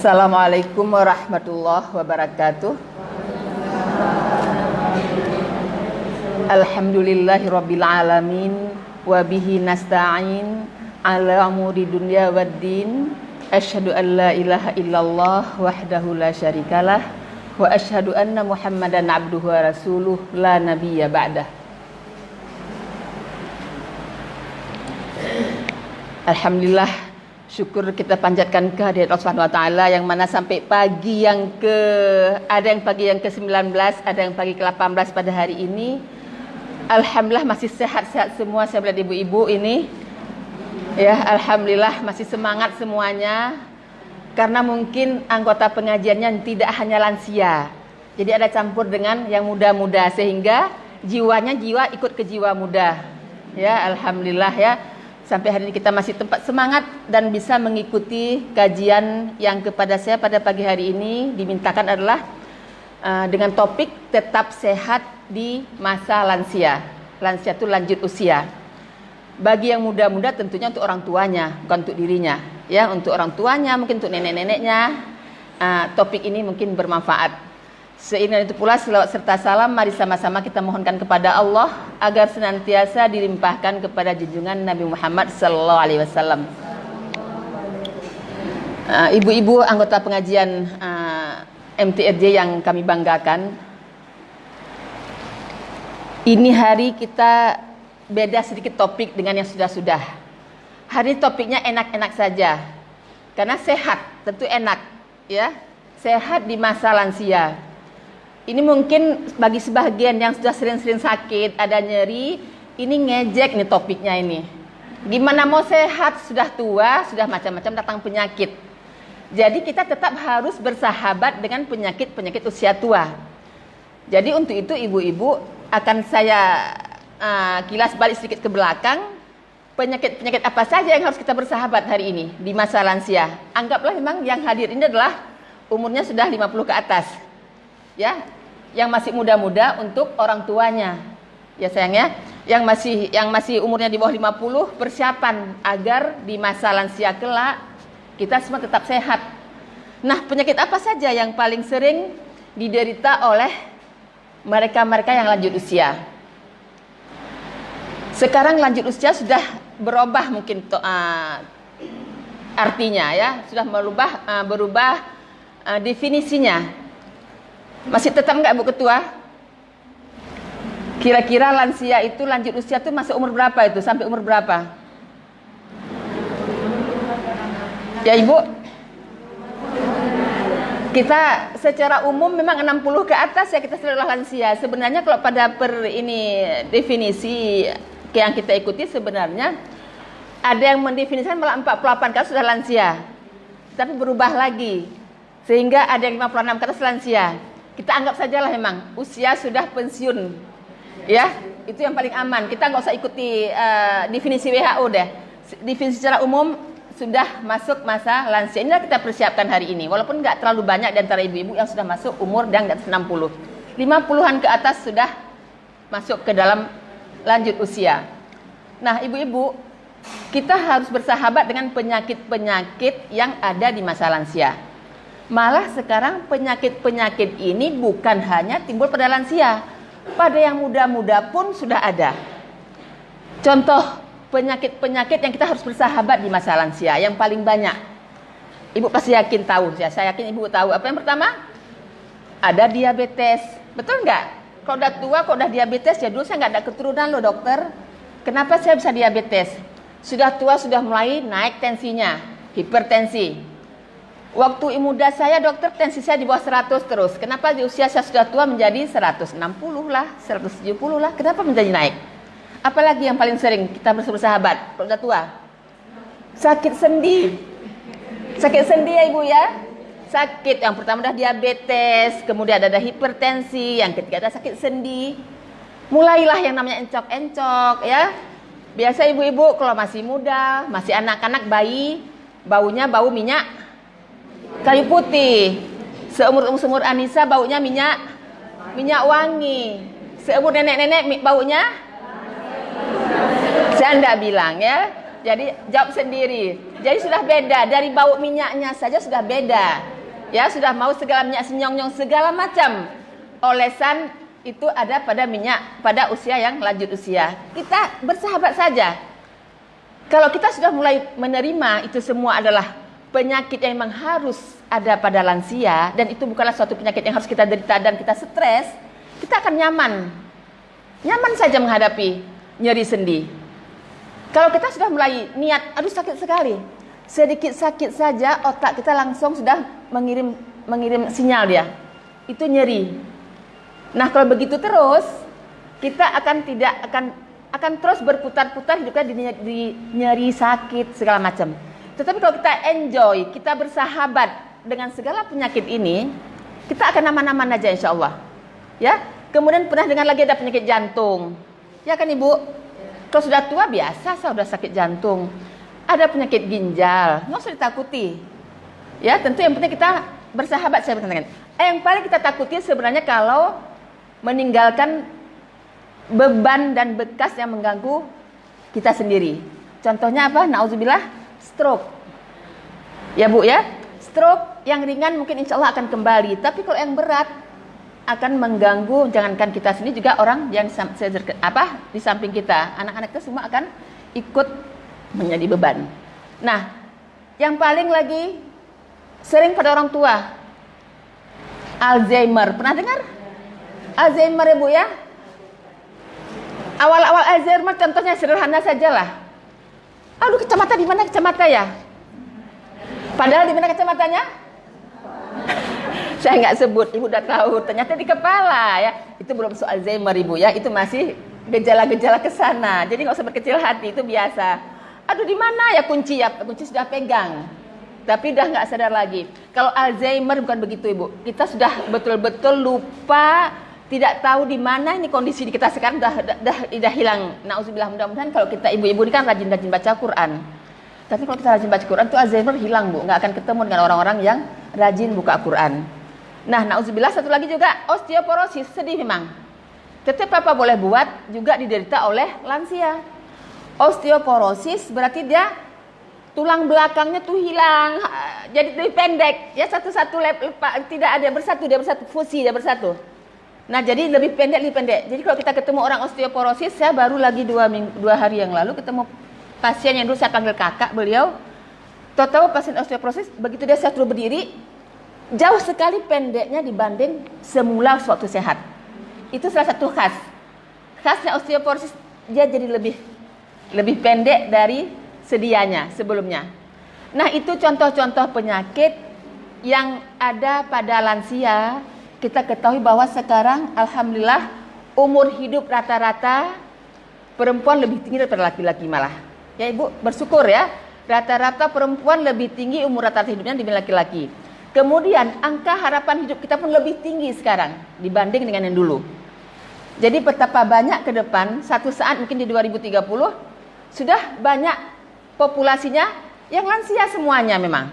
Assalamualaikum warahmatullahi wabarakatuh. Alhamdulillahirabbil alamin wa bihi nasta'in ala umuri dunya waddin. Asyhadu an la ilaha illallah wahdahu la syarikalah wa asyhadu anna Muhammadan abduhu wa rasuluh la nabiyya ba'dah. Alhamdulillah, syukur kita panjatkan kehadirat Allah Subhanahu wa taala yang mana sampai pagi yang ada yang pagi yang ke-19, ada yang pagi ke-18 pada hari ini. Alhamdulillah masih sehat-sehat semua saya melihat ibu-ibu ini. Ya, alhamdulillah masih semangat semuanya. Karena mungkin anggota pengajiannya tidak hanya lansia. Jadi ada campur dengan yang muda-muda sehingga jiwanya ikut ke jiwa muda. Ya, alhamdulillah ya. Sampai hari ini kita masih tempat semangat dan bisa mengikuti kajian yang kepada saya pada pagi hari ini dimintakan adalah dengan topik tetap sehat di masa lansia. Lansia itu lanjut usia. Bagi yang muda-muda tentunya untuk orang tuanya, bukan untuk dirinya. Ya, untuk orang tuanya, mungkin untuk nenek-neneknya. Topik ini mungkin bermanfaat. Seiring itu pula selawat serta salam mari sama-sama kita mohonkan kepada Allah agar senantiasa dilimpahkan kepada junjungan Nabi Muhammad sallallahu alaihi wasallam. Ibu-ibu anggota pengajian MTRJ yang kami banggakan. Ini hari kita beda sedikit topik dengan yang sudah-sudah. Hari ini topiknya enak-enak saja. Karena sehat, tentu enak, ya. Sehat di masa lansia. Ini mungkin bagi sebagian yang sudah sering-sering sakit, ada nyeri, ini ngejek nih topiknya ini. Gimana mau sehat, sudah tua, sudah macam-macam datang penyakit. Jadi kita tetap harus bersahabat dengan penyakit-penyakit usia tua. Jadi untuk itu ibu-ibu akan saya kilas balik sedikit ke belakang. Penyakit-penyakit apa saja yang harus kita bersahabat hari ini di masa lansia. Anggaplah memang yang hadir ini adalah umurnya sudah 50 ke atas. Ya, yang masih muda-muda untuk orang tuanya. Ya sayangnya, yang masih umurnya di bawah 50 persiapan agar di masa lansia kelak kita semua tetap sehat. Nah, penyakit apa saja yang paling sering diderita oleh mereka-mereka yang lanjut usia? Sekarang lanjut usia sudah berubah mungkin artinya ya, sudah berubah definisinya. Masih tetap enggak Bu Ketua? Kira-kira lansia itu lanjut usia itu masuk umur berapa itu? Sampai umur berapa? Ya Ibu? Kita secara umum memang 60 ke atas ya kita sudah lansia. Sebenarnya kalau pada definisi yang kita ikuti sebenarnya ada yang mendefinisikan malah 48 kan sudah lansia. Tapi berubah lagi. Sehingga ada yang 56 ke atas lansia. Kita anggap sajalah memang usia sudah pensiun, ya itu yang paling aman. Kita nggak usah ikuti definisi WHO deh. Definisi secara umum sudah masuk masa lansia. Inilah kita persiapkan hari ini. Walaupun nggak terlalu banyak di antara ibu-ibu yang sudah masuk umur dan di atas 60, 50-an ke atas sudah masuk ke dalam lanjut usia. Nah ibu-ibu, kita harus bersahabat dengan penyakit-penyakit yang ada di masa lansia. Malah sekarang penyakit-penyakit ini bukan hanya timbul pada lansia, pada yang muda-muda pun sudah ada. Contoh penyakit-penyakit yang kita harus bersahabat di masa lansia yang paling banyak. Ibu pasti yakin tahu, saya yakin ibu tahu. Apa yang pertama? Ada diabetes. Betul nggak? Kalau udah tua, kok udah diabetes ya dulu saya nggak ada keturunan loh dokter. Kenapa saya bisa diabetes? Sudah tua sudah mulai naik tensinya, hipertensi. Waktu muda saya dokter tensi saya di bawah 100 terus. Kenapa di usia saya sudah tua menjadi 160 lah, 170 lah. Kenapa menjadi naik? Apalagi yang paling sering kita bersahabat kalau sudah tua? Sakit sendi. Sakit sendi ya Ibu ya. Sakit yang pertama adalah diabetes, kemudian ada hipertensi, yang ketiga ada sakit sendi. Mulailah yang namanya encok-encok ya. Biasa ibu-ibu kalau masih muda, masih anak-anak bayi, baunya bau minyak kayu putih. Seumur Anissa baunya minyak wangi. Seumur nenek-nenek baunya saya enggak bilang ya. Jadi jawab sendiri. Jadi sudah beda, dari bau minyaknya saja sudah beda. Ya, sudah mau segala minyak senyong-nyong segala macam olesan itu ada pada minyak pada usia yang lanjut usia. Kita bersahabat saja. Kalau kita sudah mulai menerima itu semua adalah penyakit yang memang harus ada pada lansia, dan itu bukanlah suatu penyakit yang harus kita derita dan kita stres, kita akan nyaman saja menghadapi nyeri sendi. Kalau kita sudah mulai niat, aduh sakit sekali, sedikit sakit saja otak kita langsung sudah mengirim sinyal dia, itu nyeri. Nah kalau begitu terus, kita akan terus berputar-putar hidupnya di nyeri, sakit, segala macam. Tetapi kalau kita enjoy, kita bersahabat dengan segala penyakit ini, kita akan aman-aman aja insya Allah. Ya, kemudian pernah dengar lagi ada penyakit jantung, ya kan Ibu? Kalau sudah tua biasa sudah sakit jantung. Ada penyakit ginjal, nggak usah ditakuti. Ya, tentu yang penting kita bersahabat saya bertanyakan. Yang paling kita takuti sebenarnya kalau meninggalkan beban dan bekas yang mengganggu kita sendiri. Contohnya apa? Nauzubillah, stroke. Ya Bu ya, stroke yang ringan mungkin insya Allah akan kembali. Tapi kalau yang berat akan mengganggu, jangankan kita sendiri, juga orang yang di samping kita. Anak-anak kita semua akan ikut menjadi beban. Nah, yang paling lagi sering pada orang tua, Alzheimer. Pernah dengar? Alzheimer ya Bu ya. Awal-awal Alzheimer contohnya sederhana sajalah. Aduh, kecamatan di mana kecamatan ya? Padahal di mana kecamatannya? Saya nggak sebut, Ibu udah tahu. Ternyata di kepala ya. Itu belum soal Alzheimer Ibu ya. Itu masih gejala-gejala ke sana. Jadi nggak usah berkecil hati, itu biasa. Aduh, di mana ya kunci? Ya kunci sudah pegang, tapi udah nggak sadar lagi. Kalau Alzheimer bukan begitu Ibu. Kita sudah betul-betul lupa, tidak tahu di mana ini kondisi kita sekarang, udah hilang. Nauzubillah, mudah-mudahan kalau kita ibu-ibu ini kan rajin-rajin baca Quran. Tapi kalau kita rajin baca Quran tuh Alzheimer hilang Bu, nggak akan ketemu dengan orang-orang yang rajin buka Quran. Nah, nauzubillah, satu lagi juga osteoporosis, sedih memang. Tetapi apa boleh buat, juga diderita oleh lansia. Osteoporosis berarti dia tulang belakangnya tuh hilang, jadi lebih pendek. Ya satu-satu tidak ada bersatu, dia bersatu, fusi dia bersatu. Nah jadi lebih pendek. Jadi kalau kita ketemu orang osteoporosis, saya baru lagi 2 hari yang lalu ketemu pasien yang dulu saya panggil kakak beliau. Tahu pasien osteoporosis, begitu dia suruh berdiri, jauh sekali pendeknya dibanding semula waktu sehat. Itu salah satu khasnya osteoporosis, dia jadi lebih pendek dari sedianya sebelumnya. Nah itu contoh-contoh penyakit yang ada pada lansia. Kita ketahui bahwa sekarang alhamdulillah umur hidup rata-rata perempuan lebih tinggi daripada laki-laki malah. Ya Ibu bersyukur ya, rata-rata perempuan lebih tinggi umur rata-rata hidupnya dibanding laki-laki. Kemudian angka harapan hidup kita pun lebih tinggi sekarang dibanding dengan yang dulu. Jadi betapa banyak ke depan, satu saat mungkin di 2030 sudah banyak populasinya yang lansia semuanya memang.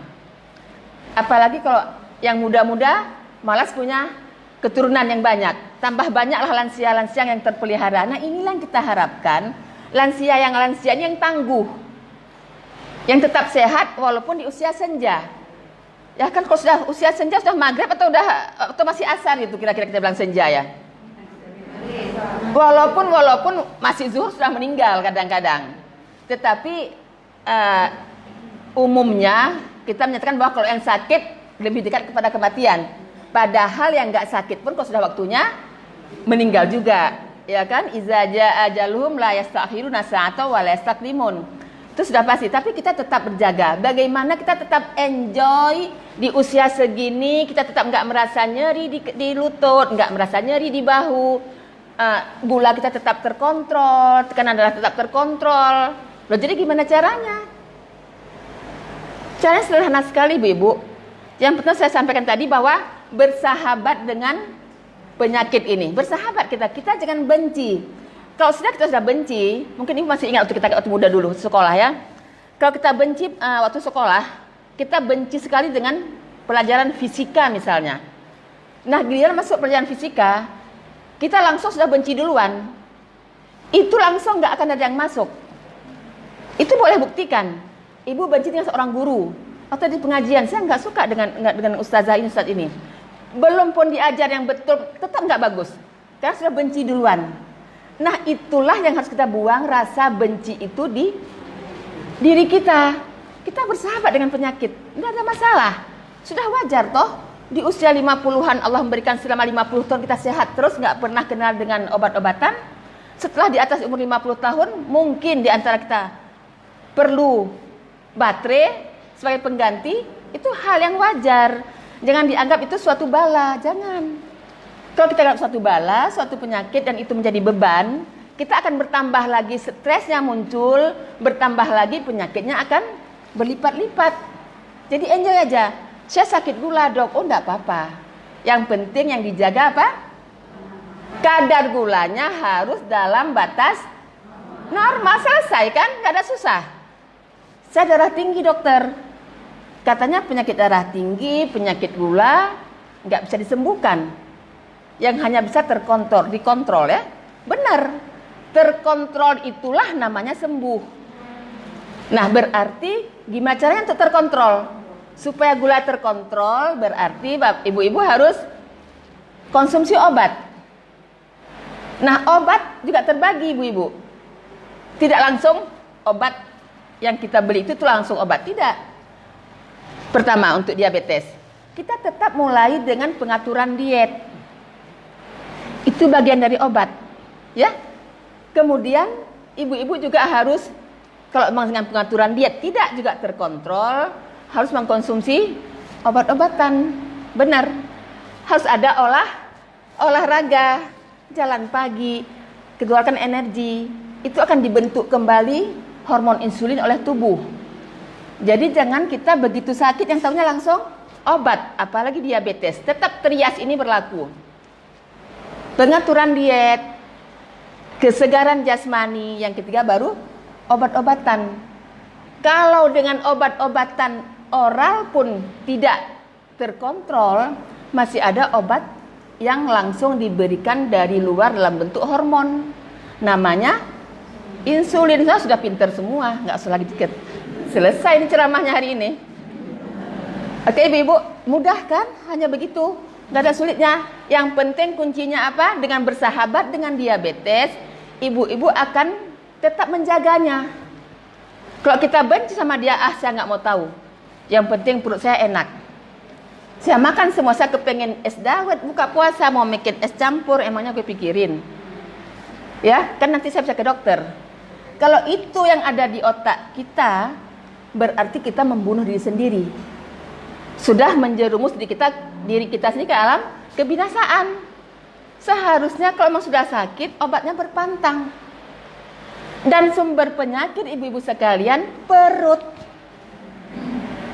Apalagi kalau yang muda-muda malas punya keturunan yang banyak. Tambah banyaklah lansia-lansia yang terpelihara. Nah inilah yang kita harapkan. Lansia ini yang tangguh, yang tetap sehat walaupun di usia senja. Ya kan kalau sudah usia senja, sudah maghrib atau masih asar gitu kira-kira kita bilang senja ya. Walaupun masih zuhur sudah meninggal kadang-kadang. Tetapi umumnya kita menyatakan bahwa kalau yang sakit lebih dekat kepada kematian. Padahal yang nggak sakit pun kalau sudah waktunya meninggal juga, ya kan? Iza jaa ajaluhum la yastakhiruna sa'atan wa la yastaqdimun. Itu sudah pasti. Tapi kita tetap berjaga. Bagaimana kita tetap enjoy di usia segini? Kita tetap nggak merasa nyeri di lutut, nggak merasa nyeri di bahu. Gula kita tetap terkontrol, tekanan darah tetap terkontrol. Loh, jadi gimana caranya? Caranya sederhana sekali, Bu-ibu. Yang penting saya sampaikan tadi bahwa bersahabat dengan penyakit ini. Bersahabat kita jangan benci. Kalau kita sudah benci, mungkin ini masih ingat waktu muda dulu sekolah ya. Kalau kita benci waktu sekolah, kita benci sekali dengan pelajaran fisika misalnya. Nah, giliran masuk pelajaran fisika, kita langsung sudah benci duluan. Itu langsung nggak akan ada yang masuk. Itu boleh buktikan. Ibu benci dengan seorang guru. atau di pengajian, saya nggak suka dengan ustazah ini, ustaz ini. Belum pun diajar yang betul, tetap nggak bagus. Karena sudah benci duluan. Nah, itulah yang harus kita buang, rasa benci itu di diri kita. Kita bersahabat dengan penyakit, nggak ada masalah. Sudah wajar toh, di usia 50-an Allah memberikan selama 50 tahun kita sehat terus, nggak pernah kenal dengan obat-obatan. Setelah di atas umur 50 tahun, mungkin di antara kita perlu baterai sebagai pengganti, itu hal yang wajar. Jangan dianggap itu suatu bala, jangan. Kalau kita anggap suatu bala, suatu penyakit dan itu menjadi beban, kita akan bertambah lagi stresnya muncul, bertambah lagi penyakitnya akan berlipat-lipat. Jadi enjoy aja. Saya sakit gula, Dok. Oh, enggak apa-apa. Yang penting yang dijaga apa? Kadar gulanya harus dalam batas normal, selesai kan? Enggak ada susah. Saya darah tinggi, dokter. Katanya penyakit darah tinggi, penyakit gula nggak bisa disembuhkan. Yang hanya bisa dikontrol ya. Benar. Terkontrol itulah namanya sembuh. Nah, berarti gimana caranya untuk terkontrol? Supaya gula terkontrol, berarti ibu-ibu harus konsumsi obat. Nah, obat juga terbagi ibu-ibu. Tidak langsung obat yang kita beli itu langsung obat, tidak. Pertama, untuk diabetes, kita tetap mulai dengan pengaturan diet. Itu bagian dari obat, ya. Kemudian ibu-ibu juga harus, kalau memang dengan pengaturan diet tidak juga terkontrol, harus mengkonsumsi obat-obatan. Benar. Harus ada olahraga, jalan pagi, keluarkan energi. Itu akan dibentuk kembali hormon insulin oleh tubuh. Jadi jangan kita begitu sakit yang tahunya langsung obat, apalagi diabetes. Tetap trias ini berlaku. Pengaturan diet, kesegaran jasmani, yang ketiga baru obat-obatan. Kalau dengan obat-obatan oral pun tidak terkontrol, masih ada obat yang langsung diberikan dari luar dalam bentuk hormon. Namanya insulin. Saya sudah pinter semua, nggak usah lagi dikit. Selesai ini ceramahnya hari ini. Oke ibu-ibu, mudah kan? Hanya begitu, nggak ada sulitnya. Yang penting kuncinya apa? Dengan bersahabat dengan diabetes, ibu-ibu akan tetap menjaganya. Kalau kita benci sama dia, saya nggak mau tahu. Yang penting perut saya enak. Saya makan semua, saya kepengen es dawet, buka puasa mau bikin es campur, emangnya gue pikirin. Ya, kan nanti saya bisa ke dokter. Kalau itu yang ada di otak kita, berarti kita membunuh diri sendiri. Sudah menjerumus diri kita sendiri ke alam kebinasaan. Seharusnya kalau memang sudah sakit, obatnya berpantang. Dan sumber penyakit ibu-ibu sekalian, perut.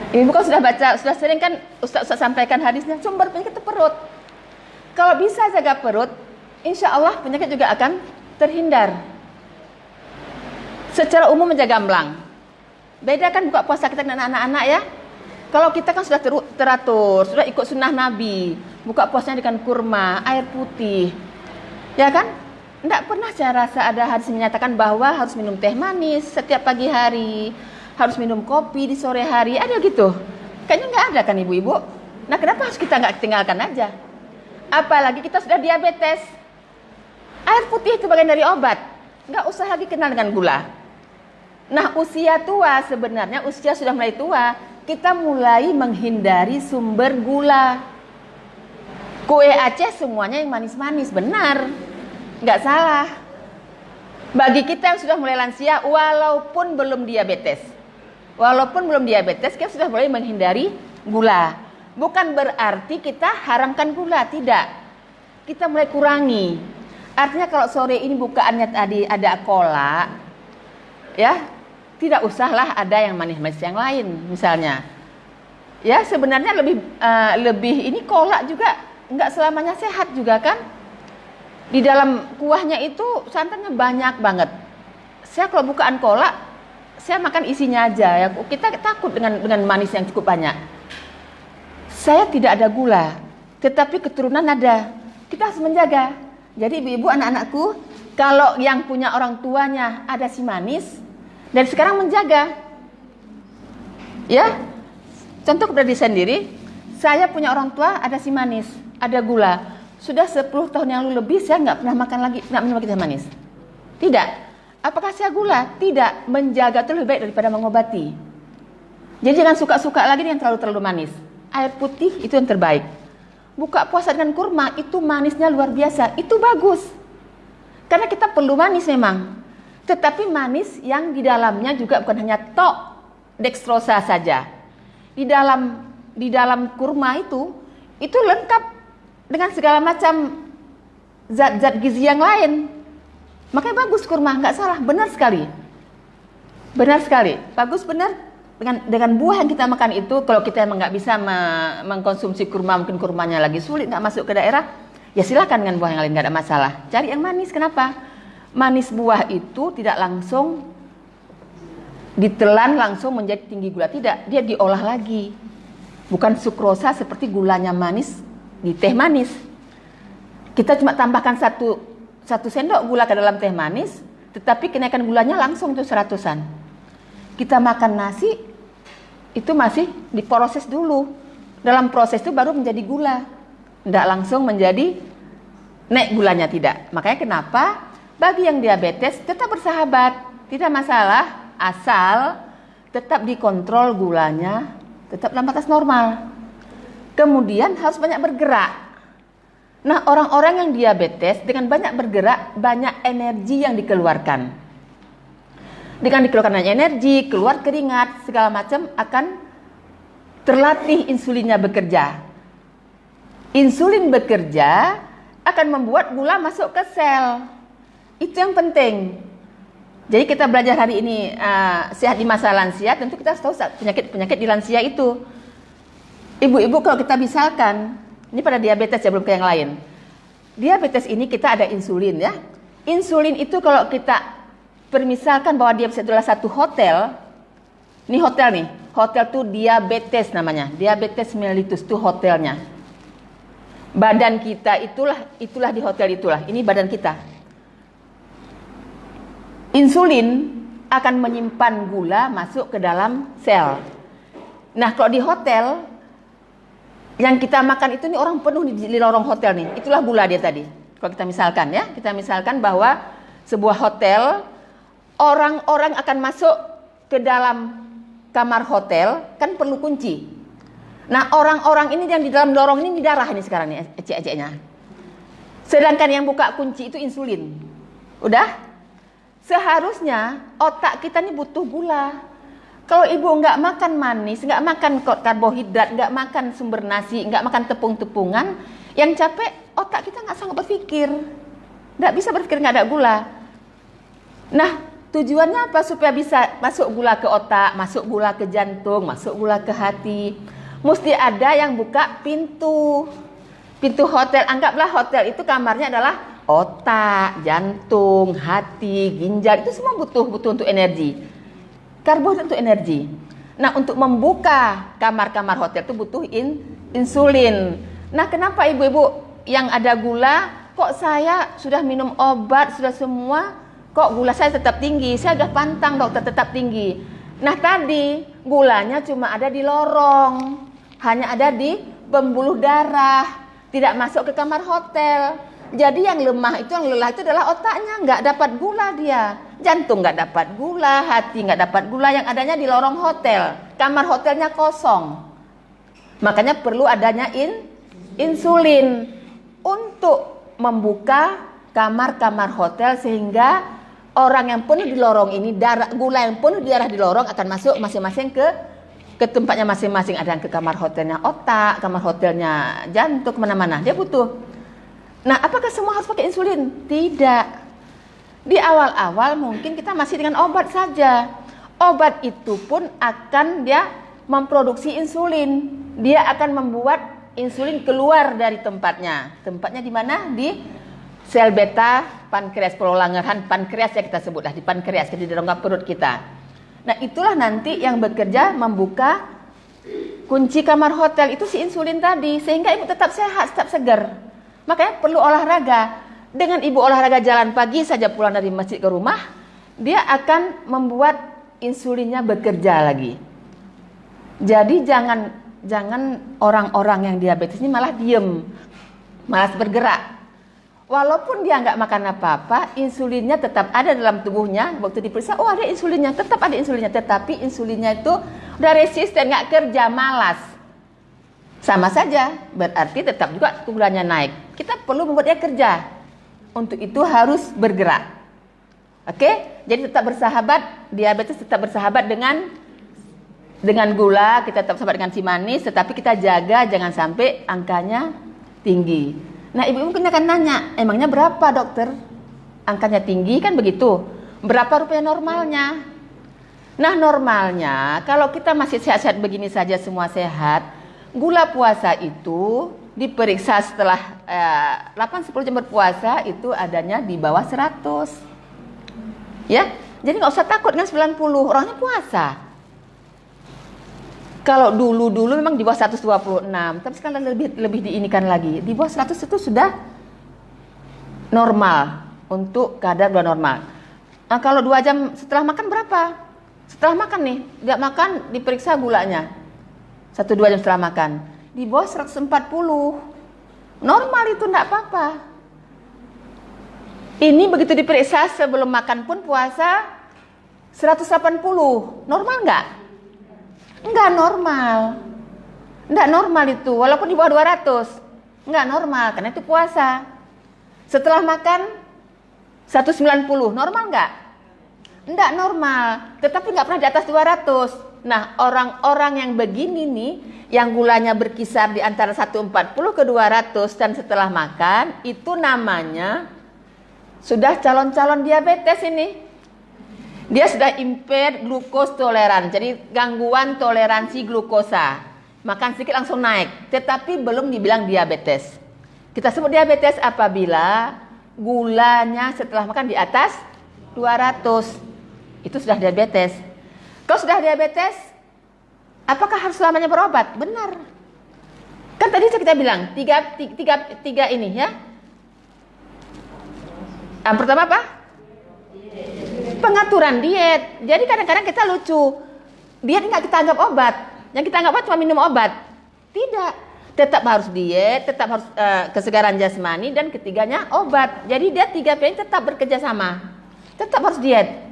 Ibu kan sudah sering kan Ustaz sampaikan hadisnya, sumber penyakit itu perut. Kalau bisa jaga perut, insya Allah penyakit juga akan terhindar. Secara umum menjaga gamblang. Beda kan buka puasa kita dengan anak-anak ya. Kalau kita kan sudah teratur, sudah ikut sunnah Nabi, buka puasanya dengan kurma, air putih, ya kan? Tidak pernah saya rasa ada hadis menyatakan bahwa harus minum teh manis setiap pagi hari, harus minum kopi di sore hari, ada gitu? Kayaknya nggak ada kan ibu-ibu? Nah, kenapa harus kita nggak tinggalkan aja? Apalagi kita sudah diabetes. Air putih itu bagian dari obat, nggak usah lagi kenal dengan gula. Nah, usia tua sebenarnya usia sudah mulai tua, kita mulai menghindari sumber gula. Kue Aceh semuanya yang manis-manis, benar, nggak salah. Bagi kita yang sudah mulai lansia, walaupun belum diabetes, kita sudah mulai menghindari gula. Bukan berarti kita haramkan gula, tidak. Kita mulai kurangi. Artinya kalau sore ini bukaannya tadi ada kolak, ya. Tidak usahlah ada yang manis-manis yang lain misalnya. Ya sebenarnya lebih ini kolak juga nggak selamanya sehat juga kan. Di dalam kuahnya itu santannya banyak banget. Saya kalau bukaan kolak, saya makan isinya aja ya. Kita takut dengan manis yang cukup banyak. Saya tidak ada gula, tetapi keturunan ada. Kita harus menjaga. Jadi ibu-ibu, anak-anakku, kalau yang punya orang tuanya ada si manis, dan sekarang menjaga, ya, Contoh kepada diri sendiri, saya punya orang tua ada si manis, ada gula. Sudah 10 tahun yang lalu lebih saya nggak pernah makan lagi, nggak minum lagi teh manis. Tidak. Apakah saya gula? Tidak. Menjaga itu lebih baik daripada mengobati. Jadi jangan suka-suka lagi yang terlalu manis. Air putih itu yang terbaik. Buka puasa dengan kurma itu manisnya luar biasa. Itu bagus. Karena kita perlu manis memang. Tetapi manis yang di dalamnya juga bukan hanya tok dextrosa saja. Di dalam kurma itu lengkap dengan segala macam zat-zat gizi yang lain. Makanya bagus kurma, nggak salah, benar sekali. Benar sekali, bagus benar. Dengan buah yang kita makan itu, kalau kita emang nggak bisa mengkonsumsi kurma, mungkin kurmanya lagi sulit, nggak masuk ke daerah, ya silakan dengan buah yang lain, nggak ada masalah. Cari yang manis, kenapa? Manis buah itu tidak langsung ditelan langsung menjadi tinggi gula, tidak, dia diolah lagi. Bukan sukrosa seperti gulanya manis di teh manis. Kita cuma tambahkan satu sendok gula ke dalam teh manis, tetapi kenaikan gulanya langsung itu 100-an. Kita makan nasi itu masih diproses dulu. Dalam proses itu baru menjadi gula. Tidak langsung menjadi naik gulanya, tidak. Makanya kenapa bagi yang diabetes tetap bersahabat, tidak masalah, asal tetap dikontrol gulanya, tetap dalam batas normal. Kemudian harus banyak bergerak. Nah, orang-orang yang diabetes dengan banyak bergerak, banyak energi yang dikeluarkan. Dengan dikeluarkan banyak energi, keluar keringat, segala macam akan terlatih insulinnya bekerja. Insulin bekerja akan membuat gula masuk ke sel. Itu yang penting. Jadi kita belajar hari ini sehat di masa lansia, tentu kita harus tahu penyakit-penyakit di lansia itu. Ibu-ibu kalau kita misalkan, ini pada diabetes ya, belum ke yang lain. Diabetes ini kita ada insulin ya. Insulin itu kalau kita permisalkan bahwa diabetes adalah satu hotel. Ini hotel nih. Hotel tuh diabetes namanya. Diabetes mellitus itu hotelnya. Badan kita itulah di hotel itulah. Ini badan kita. Insulin akan menyimpan gula masuk ke dalam sel. Nah, kalau di hotel yang kita makan itu nih orang penuh di lorong hotel nih. Itulah gula dia tadi. Kalau kita misalkan ya, kita misalkan bahwa sebuah hotel, orang-orang akan masuk ke dalam kamar hotel kan perlu kunci. Nah, orang-orang ini yang di dalam lorong ini darah ini sekarang nih ecek-eceknya. Sedangkan yang buka kunci itu insulin. Udah? Seharusnya otak kita ini butuh gula. Kalau ibu nggak makan manis, nggak makan karbohidrat, nggak makan sumber nasi, nggak makan tepung-tepungan, yang capek otak kita nggak sanggup berpikir, nggak bisa berpikir nggak ada gula. Nah, tujuannya apa? Supaya bisa masuk gula ke otak, masuk gula ke jantung, masuk gula ke hati. Mesti ada yang buka pintu hotel. Anggaplah hotel itu kamarnya adalah otak, jantung, hati, ginjal, itu semua butuh untuk energi. Karbohidrat untuk energi. Nah, untuk membuka kamar-kamar hotel itu butuh insulin. Nah, kenapa ibu-ibu yang ada gula, kok saya sudah minum obat, sudah semua, kok gula saya tetap tinggi? Saya sudah pantang dokter, tetap tinggi. Nah, tadi gulanya cuma ada di lorong, hanya ada di pembuluh darah, tidak masuk ke kamar hotel. Jadi yang lemah itu, yang lelah itu adalah otaknya, nggak dapat gula dia. Jantung nggak dapat gula, hati nggak dapat gula, yang adanya di lorong hotel. Kamar hotelnya kosong. Makanya perlu adanya insulin untuk membuka kamar-kamar hotel sehingga orang yang penuh di lorong ini, gula yang penuh di darah di lorong akan masuk masing-masing ke tempatnya masing-masing. Ada yang ke kamar hotelnya otak, kamar hotelnya jantung, kemana-mana. Dia butuh. Nah, apakah semua harus pakai insulin? Tidak. Di awal-awal mungkin kita masih dengan obat saja. Obat itu pun akan dia memproduksi insulin. Dia akan membuat insulin keluar dari tempatnya. Tempatnya di mana? Di sel beta pankreas, pulau Langerhans pankreas ya kita sebutlah, di pankreas, di rongga perut kita. Nah, itulah nanti yang bekerja membuka kunci kamar hotel itu si insulin tadi, sehingga ibu tetap sehat, tetap segar. Makanya perlu olahraga. Dengan ibu olahraga jalan pagi saja pulang dari masjid ke rumah, dia akan membuat insulinnya bekerja lagi. Jadi jangan orang-orang yang diabetes ini malah diem, malas bergerak. Walaupun dia nggak makan apa-apa, insulinnya tetap ada dalam tubuhnya. Waktu diperiksa, oh ada insulinnya, tetap ada insulinnya. Tetapi insulinnya itu udah resisten, nggak kerja, malas. Sama saja, berarti tetap juga gulanya naik. Kita perlu membuat dia kerja. Untuk itu harus bergerak. Oke? Jadi tetap bersahabat, diabetes tetap bersahabat dengan gula, kita tetap bersahabat dengan si manis, tetapi kita jaga jangan sampai angkanya tinggi. Nah, ibu-ibu mungkin akan nanya, emangnya berapa dokter? Angkanya tinggi kan begitu. Berapa rupanya normalnya? Nah, normalnya kalau kita masih sehat-sehat begini saja semua sehat, gula puasa itu diperiksa setelah 8-10 jam berpuasa itu adanya di bawah 100. Ya, jadi nggak usah takut dengan 90, orangnya puasa. Kalau dulu memang di bawah 126, tapi sekarang lebih diinikan lagi. Di bawah 100 itu sudah normal, untuk kadar gula normal. Nah, kalau 2 jam setelah makan berapa? Setelah makan nih, dia makan diperiksa gulanya. 1-2 jam setelah makan. Di bawah 140. Normal itu enggak apa-apa. Ini begitu diperiksa sebelum makan pun puasa 180. Normal enggak? Enggak normal. Enggak normal itu, walaupun di bawah 200. Enggak normal, karena itu puasa. Setelah makan 190, normal enggak? Enggak normal, tetapi enggak pernah di atas 200. Nah, orang-orang yang begini nih, yang gulanya berkisar di antara 140 ke 200 dan setelah makan, itu namanya sudah calon-calon diabetes ini. Dia sudah impaired glucose tolerance, jadi gangguan toleransi glukosa. Makan sedikit langsung naik, tetapi belum dibilang diabetes. Kita sebut diabetes apabila gulanya setelah makan di atas 200. Itu sudah diabetes. Kalau sudah diabetes, apakah harus selamanya berobat? Benar. Kan tadi kita bilang, tiga ini ya. Yang pertama apa? Pengaturan diet. Jadi kadang-kadang kita lucu. Diet nggak kita anggap obat. Yang kita anggap obat cuma minum obat. Tidak. Tetap harus diet, tetap harus kesegaran jasmani, dan ketiganya obat. Jadi dia 3P ini tetap bekerja sama. Tetap harus diet.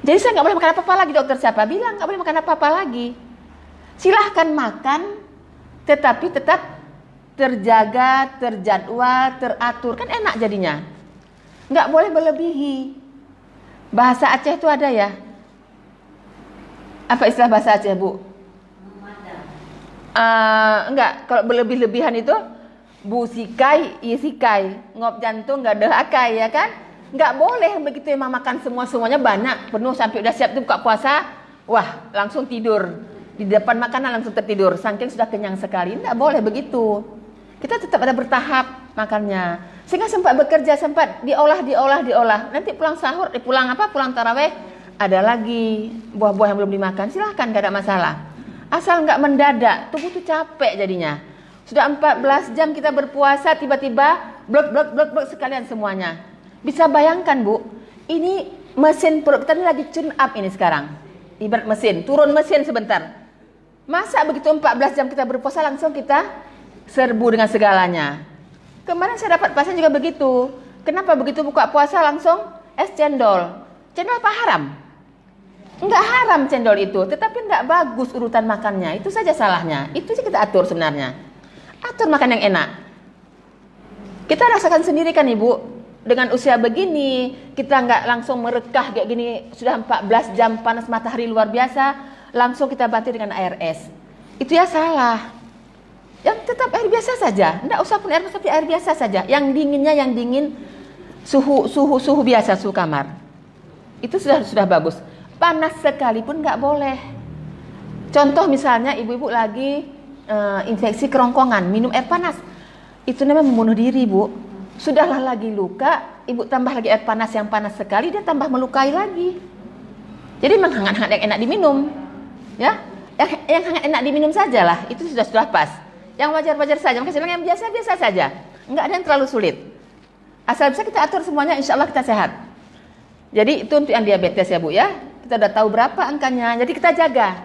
Jadi saya nggak boleh makan apa-apa lagi, dokter siapa bilang nggak boleh makan apa-apa lagi. Silahkan makan, tetapi tetap terjaga, terjadwal, teratur. Kan enak jadinya. Nggak boleh berlebihi. Bahasa Aceh itu ada ya? Apa istilah bahasa Aceh, Bu? Enggak, kalau berlebih-lebihan itu busikai, isikai, ngop jantung nggak ada akai, ya kan? Nggak boleh begitu, emang makan semuanya banyak, penuh sampai udah siap tuh buka puasa, wah langsung tidur di depan makanan, langsung tertidur, saking sudah kenyang sekali. Nggak boleh begitu. Kita tetap ada bertahap makannya, sehingga sempat bekerja, sempat diolah. Nanti pulang sahur, pulang taraweh, ada lagi buah-buah yang belum dimakan, silahkan, nggak ada masalah. Asal nggak mendadak, tubuh tuh capek jadinya. Sudah 14 jam kita berpuasa, tiba-tiba blok sekalian semuanya. Bisa bayangkan, Bu, ini mesin perut kita ini lagi tune up ini sekarang. Ibarat mesin, turun mesin sebentar. Masa begitu 14 jam kita berpuasa langsung kita serbu dengan segalanya. Kemarin saya dapat pasien juga begitu. Kenapa begitu buka puasa langsung es cendol? Cendol apa haram? Enggak haram cendol itu, tetapi enggak bagus urutan makannya. Itu saja salahnya. Itu sih kita atur sebenarnya. Atur makan yang enak. Kita rasakan sendiri kan, Ibu. Dengan usia begini, kita enggak langsung merekah kayak gini, sudah 14 jam panas matahari luar biasa, langsung kita bantu dengan air es. Itu ya salah. Yang tetap air biasa saja, enggak usah pun air panas, tapi air biasa saja. Yang dinginnya yang dingin suhu biasa, suhu kamar. Itu sudah bagus. Panas sekalipun nggak boleh. Contoh misalnya ibu-ibu lagi infeksi kerongkongan, minum air panas, itu namanya membunuh diri, Bu. Sudahlah lagi luka, ibu tambah lagi air panas yang panas sekali, dia tambah melukai lagi. Jadi menghangat-hangat yang enak diminum, ya, yang hangat enak diminum sajalah, itu sudah pas. Yang wajar-wajar saja, makanya saya bilang yang biasa-biasa saja, nggak ada yang terlalu sulit. Asal bisa kita atur semuanya, insya Allah kita sehat. Jadi itu untuk yang diabetes ya, Bu, ya. Kita udah tahu berapa angkanya, jadi kita jaga.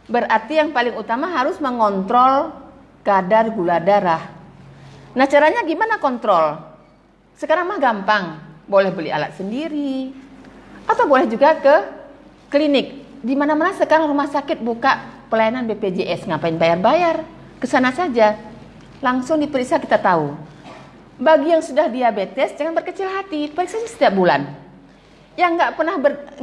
Berarti yang paling utama harus mengontrol kadar gula darah. Nah, caranya gimana kontrol? Sekarang mah gampang. Boleh beli alat sendiri atau boleh juga ke klinik. Di mana-mana sekarang rumah sakit buka pelayanan BPJS, ngapain bayar-bayar? Ke sana saja. Langsung diperiksa kita tahu. Bagi yang sudah diabetes jangan berkecil hati, periksa setiap bulan. Yang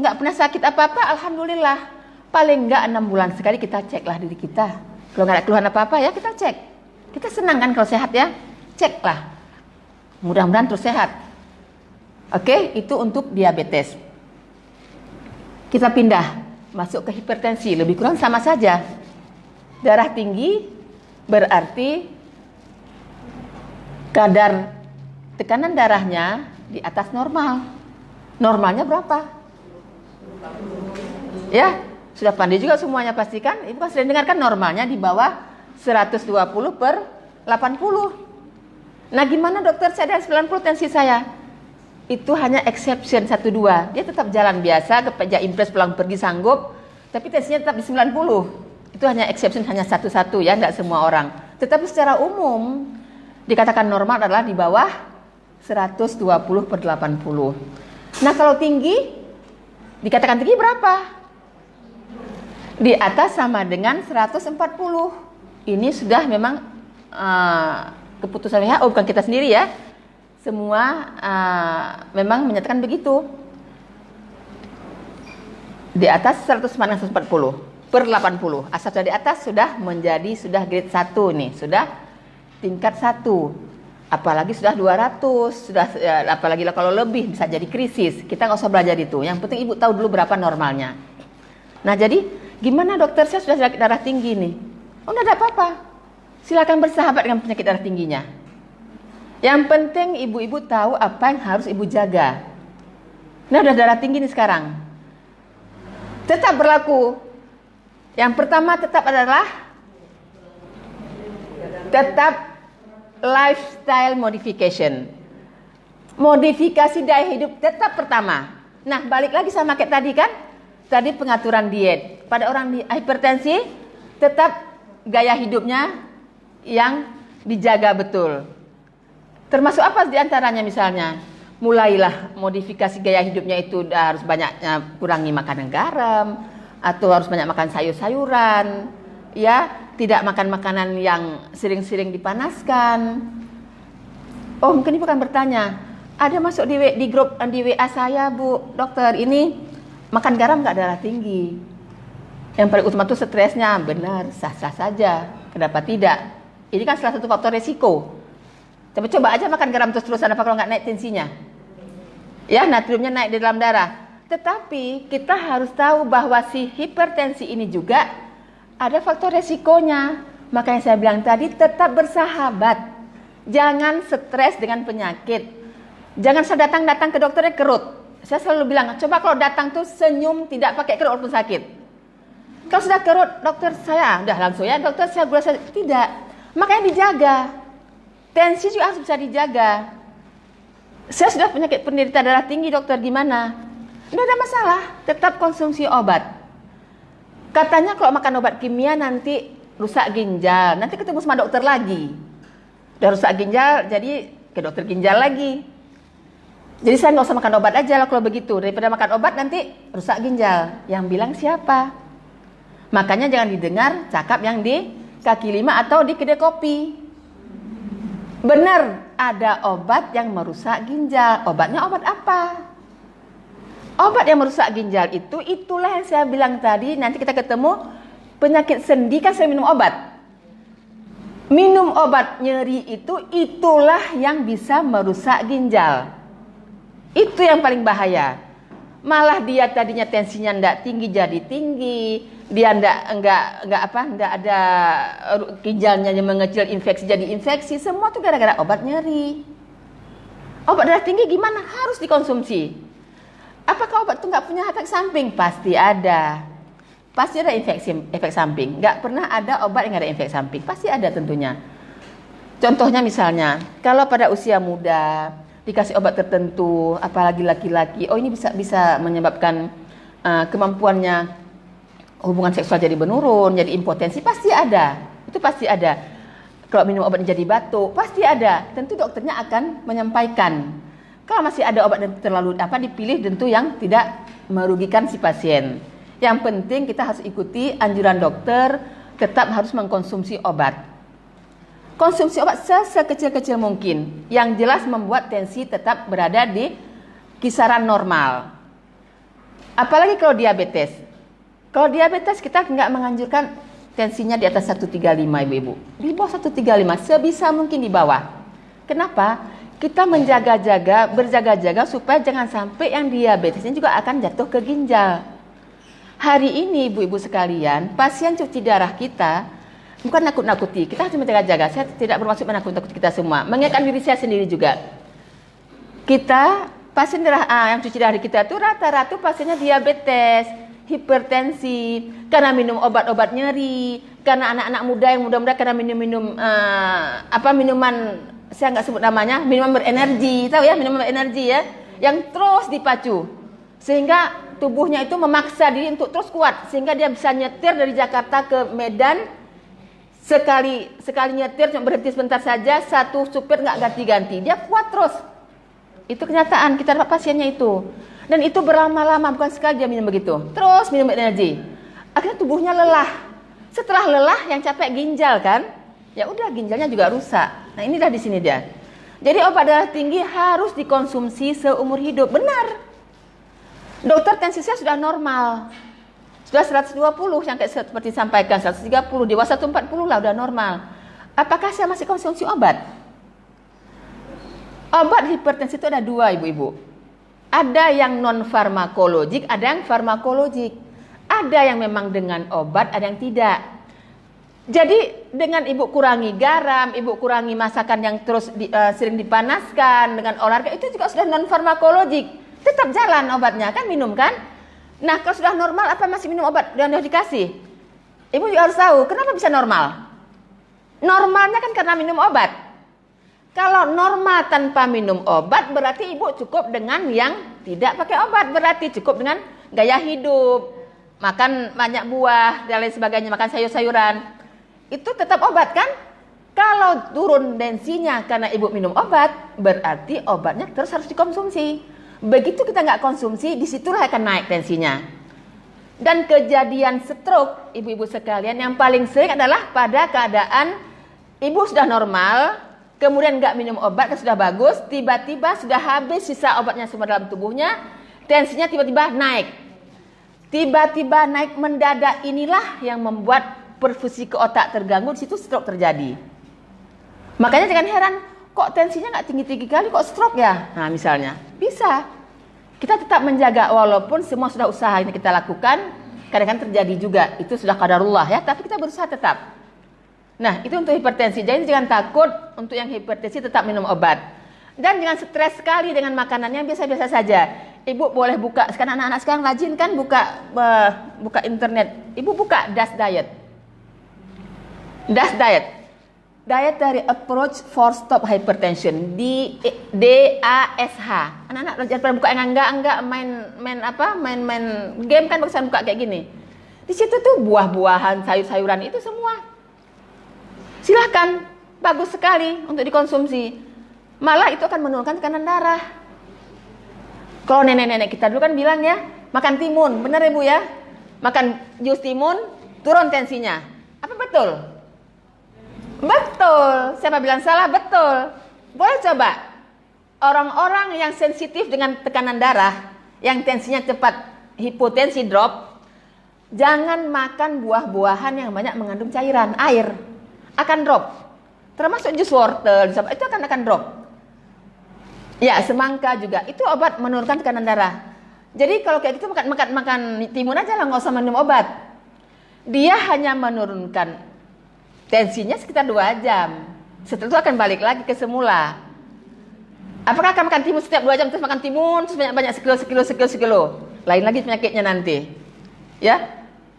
nggak pernah sakit apa-apa, alhamdulillah. Paling nggak 6 bulan sekali kita ceklah diri kita. Kalau nggak ada keluhan apa-apa ya kita cek. Kita senang kan kalau sehat ya, ceklah. Mudah-mudahan terus sehat. Oke, itu untuk diabetes. Kita pindah masuk ke hipertensi, lebih kurang sama saja. Darah tinggi berarti kadar tekanan darahnya di atas normal. Normalnya berapa? Ya, sudah pandai juga semuanya pastikan. Ibu kan sering dengarkan normalnya di bawah 120/80. Nah, gimana dokter, saya ada 90 tensi saya? Itu hanya exception 1-2. Dia tetap jalan biasa, kepeja impres pulang pergi sanggup, tapi tensinya tetap di 90. Itu hanya exception, hanya 1-1 ya, enggak semua orang. Tetapi secara umum dikatakan normal adalah di bawah 120/80. Nah, kalau tinggi dikatakan tinggi berapa? Di atas sama dengan 140. Ini sudah memang keputusan WHO, bukan kita sendiri ya. Semua memang menyatakan begitu. Di atas 140/80. Asal sudah di atas sudah grade 1 nih, sudah tingkat 1. Apalagi sudah 200, apalagi kalau lebih bisa jadi krisis. Kita nggak usah belajar itu. Yang penting ibu tahu dulu berapa normalnya. Nah, jadi gimana dokter, saya sudah sakit darah tinggi nih. Oh, enggak ada apa-apa. Silakan bersahabat dengan penyakit darah tingginya. Yang penting ibu-ibu tahu apa yang harus ibu jaga. Nah, udah darah tinggi nih sekarang. Tetap berlaku. Yang pertama tetap lifestyle modification. Modifikasi gaya hidup tetap pertama. Nah, balik lagi sama kayak tadi kan. Tadi pengaturan diet. Pada orang hipertensi tetap gaya hidupnya yang dijaga betul. Termasuk apa diantaranya misalnya? Mulailah modifikasi gaya hidupnya itu harus banyaknya kurangi makanan garam, atau harus banyak makan sayur-sayuran, ya, tidak makan makanan yang sering-sering dipanaskan. Oh, mungkin ibu akan bertanya, ada masuk di grup di WA saya, Bu, dokter, ini makan garam nggak darah tinggi. Yang paling utama itu stresnya. Benar, sah-sah saja. Kenapa tidak? Ini kan salah satu faktor resiko. Tapi coba aja makan garam terus-terusan, apa kalau nggak naik tensinya? Ya, natriumnya naik di dalam darah. Tetapi kita harus tahu bahwa si hipertensi ini juga ada faktor resikonya. Makanya saya bilang tadi, tetap bersahabat. Jangan stres dengan penyakit. Jangan saya datang ke dokternya kerut. Saya selalu bilang, coba kalau datang tuh senyum, tidak pakai kerut walaupun sakit. Kalau sudah kerut, dokter saya, udah langsung ya, dokter saya gula saya. Tidak. Makanya dijaga. Tensi juga harus bisa dijaga. Saya sudah penyakit penderita darah tinggi, dokter, gimana? Tidak ada masalah, tetap konsumsi obat. Katanya kalau makan obat kimia nanti rusak ginjal. Nanti ketemu sama dokter lagi. Udah rusak ginjal, jadi ke dokter ginjal lagi. Jadi saya nggak usah makan obat aja lah kalau begitu. Daripada makan obat nanti rusak ginjal. Yang bilang siapa? Makanya jangan didengar cakap yang di kaki lima atau di kedai kopi. Benar, ada obat yang merusak ginjal. Obatnya obat apa? Obat yang merusak ginjal itulah yang saya bilang tadi. Nanti kita ketemu penyakit sendi kan saya minum obat. Minum obat nyeri itulah yang bisa merusak ginjal. Itu yang paling bahaya. Malah dia tadinya tensinya ndak tinggi jadi tinggi, dia ndak ada ginjalnya yang mengecil, infeksi jadi infeksi, semua tuh gara-gara obat nyeri. Obat darah tinggi gimana? Harus dikonsumsi. Apakah obat itu nggak punya efek samping? Pasti ada. Pasti ada efek samping. Nggak pernah ada obat yang nggak ada efek samping. Pasti ada tentunya. Contohnya misalnya, kalau pada usia muda dikasih obat tertentu, apalagi laki-laki, oh ini bisa menyebabkan kemampuannya hubungan seksual jadi menurun, jadi impotensi, pasti ada. Itu pasti ada. Kalau minum obat jadi batuk, pasti ada. Tentu dokternya akan menyampaikan. Kalau masih ada obat yang terlalu dipilih tentu yang tidak merugikan si pasien. Yang penting kita harus ikuti anjuran dokter, tetap harus mengkonsumsi obat. Konsumsi obat sekecil-kecil mungkin, yang jelas membuat tensi tetap berada di kisaran normal. Apalagi kalau diabetes. Kalau diabetes kita nggak menganjurkan tensinya di atas 135 ibu-ibu. Di bawah 135, sebisa mungkin di bawah. Kenapa? Kita berjaga-jaga supaya jangan sampai yang diabetesnya juga akan jatuh ke ginjal. Hari ini ibu-ibu sekalian, pasien cuci darah kita bukan nakut-nakuti, kita harus menjaga-jaga. Saya tidak bermaksud menakut-nakuti kita semua, mengingatkan diri saya sendiri juga. Kita, pasien darah yang cuci darah kita itu rata-rata pasiennya diabetes, hipertensi, karena minum obat-obat nyeri, karena anak-anak muda yang muda-muda karena minum-minum minuman, saya nggak sebut namanya, minuman berenergi, tahu ya, minuman berenergi ya, yang terus dipacu, sehingga tubuhnya itu memaksa diri untuk terus kuat, sehingga dia bisa nyetir dari Jakarta ke Medan. Sekali nyetir cuma berhenti sebentar saja, satu supir nggak ganti-ganti, dia kuat terus. Itu kenyataan, kita dapat pasiennya itu. Dan itu berlama-lama, bukan sekali dia minum begitu, terus minum energi. Akhirnya tubuhnya lelah. Setelah lelah yang capek ginjal kan, ya udah ginjalnya juga rusak. Nah inilah di sini dia. Jadi obat darah tinggi harus dikonsumsi seumur hidup, benar. Dokter tensi saya sudah normal. Sudah 120 yang kayak seperti disampaikan, 130, di bawah 140 lah udah normal. Apakah saya masih konsumsi obat? Obat hipertensi itu ada dua ibu-ibu. Ada yang non farmakologik, ada yang farmakologik. Ada yang memang dengan obat, ada yang tidak. Jadi dengan ibu kurangi garam, ibu kurangi masakan yang terus sering dipanaskan, dengan olahraga, itu juga sudah non farmakologik. Tetap jalan obatnya, kan minum kan? Nah, kalau sudah normal, apa masih minum obat yang sudah dikasih? Ibu juga harus tahu, kenapa bisa normal? Normalnya kan karena minum obat. Kalau normal tanpa minum obat, berarti ibu cukup dengan yang tidak pakai obat. Berarti cukup dengan gaya hidup, makan banyak buah, dan lain sebagainya, makan sayur-sayuran. Itu tetap obat kan? Kalau turun tensinya karena ibu minum obat, berarti obatnya terus harus dikonsumsi. Begitu kita nggak konsumsi, disitulah akan naik tensinya. Dan kejadian stroke, ibu-ibu sekalian, yang paling sering adalah pada keadaan ibu sudah normal, kemudian nggak minum obat, kan sudah bagus, tiba-tiba sudah habis sisa obatnya semua dalam tubuhnya, tensinya tiba-tiba naik. Tiba-tiba naik mendadak, inilah yang membuat perfusi ke otak terganggu, di situ stroke terjadi. Makanya jangan heran, kok tensinya nggak tinggi-tinggi kali, kok stroke ya? Nah misalnya, bisa. Kita tetap menjaga, walaupun semua sudah usaha ini kita lakukan, kadang-kadang terjadi juga, itu sudah qadarullah ya, tapi kita berusaha tetap. Nah itu untuk hipertensi, jadi jangan takut untuk yang hipertensi tetap minum obat. Dan jangan stres sekali dengan makanannya, biasa-biasa saja. Ibu boleh buka, sekarang anak-anak sekarang rajin kan buka internet, ibu buka DASH diet. DASH diet. Dietary Approach for Stop Hypertension, DASH. Anak-anak belajar pada buka yang enggak main game kan bagusan buka kayak gini. Di situ tuh buah-buahan, sayur-sayuran itu semua. Silahkan, bagus sekali untuk dikonsumsi. Malah itu akan menurunkan tekanan darah. Kalau nenek-nenek kita dulu kan bilang ya, makan timun, benar ya Bu ya? Makan jus timun, turun tensinya. Apa betul? Betul, siapa bilang salah? Betul. Boleh coba. Orang-orang yang sensitif dengan tekanan darah, yang tensinya cepat hipotensi drop, jangan makan buah-buahan yang banyak mengandung cairan, air. Akan drop. Termasuk jus wortel, itu akan drop. Ya, semangka juga. Itu obat menurunkan tekanan darah. Jadi kalau kayak gitu makan timun aja lah, nggak usah minum obat. Dia hanya menurunkan tensinya sekitar 2 jam. Setelah itu akan balik lagi ke semula. Apakah akan makan timun setiap 2 jam terus makan timun terus banyak sekilo? Lain lagi penyakitnya nanti. Ya.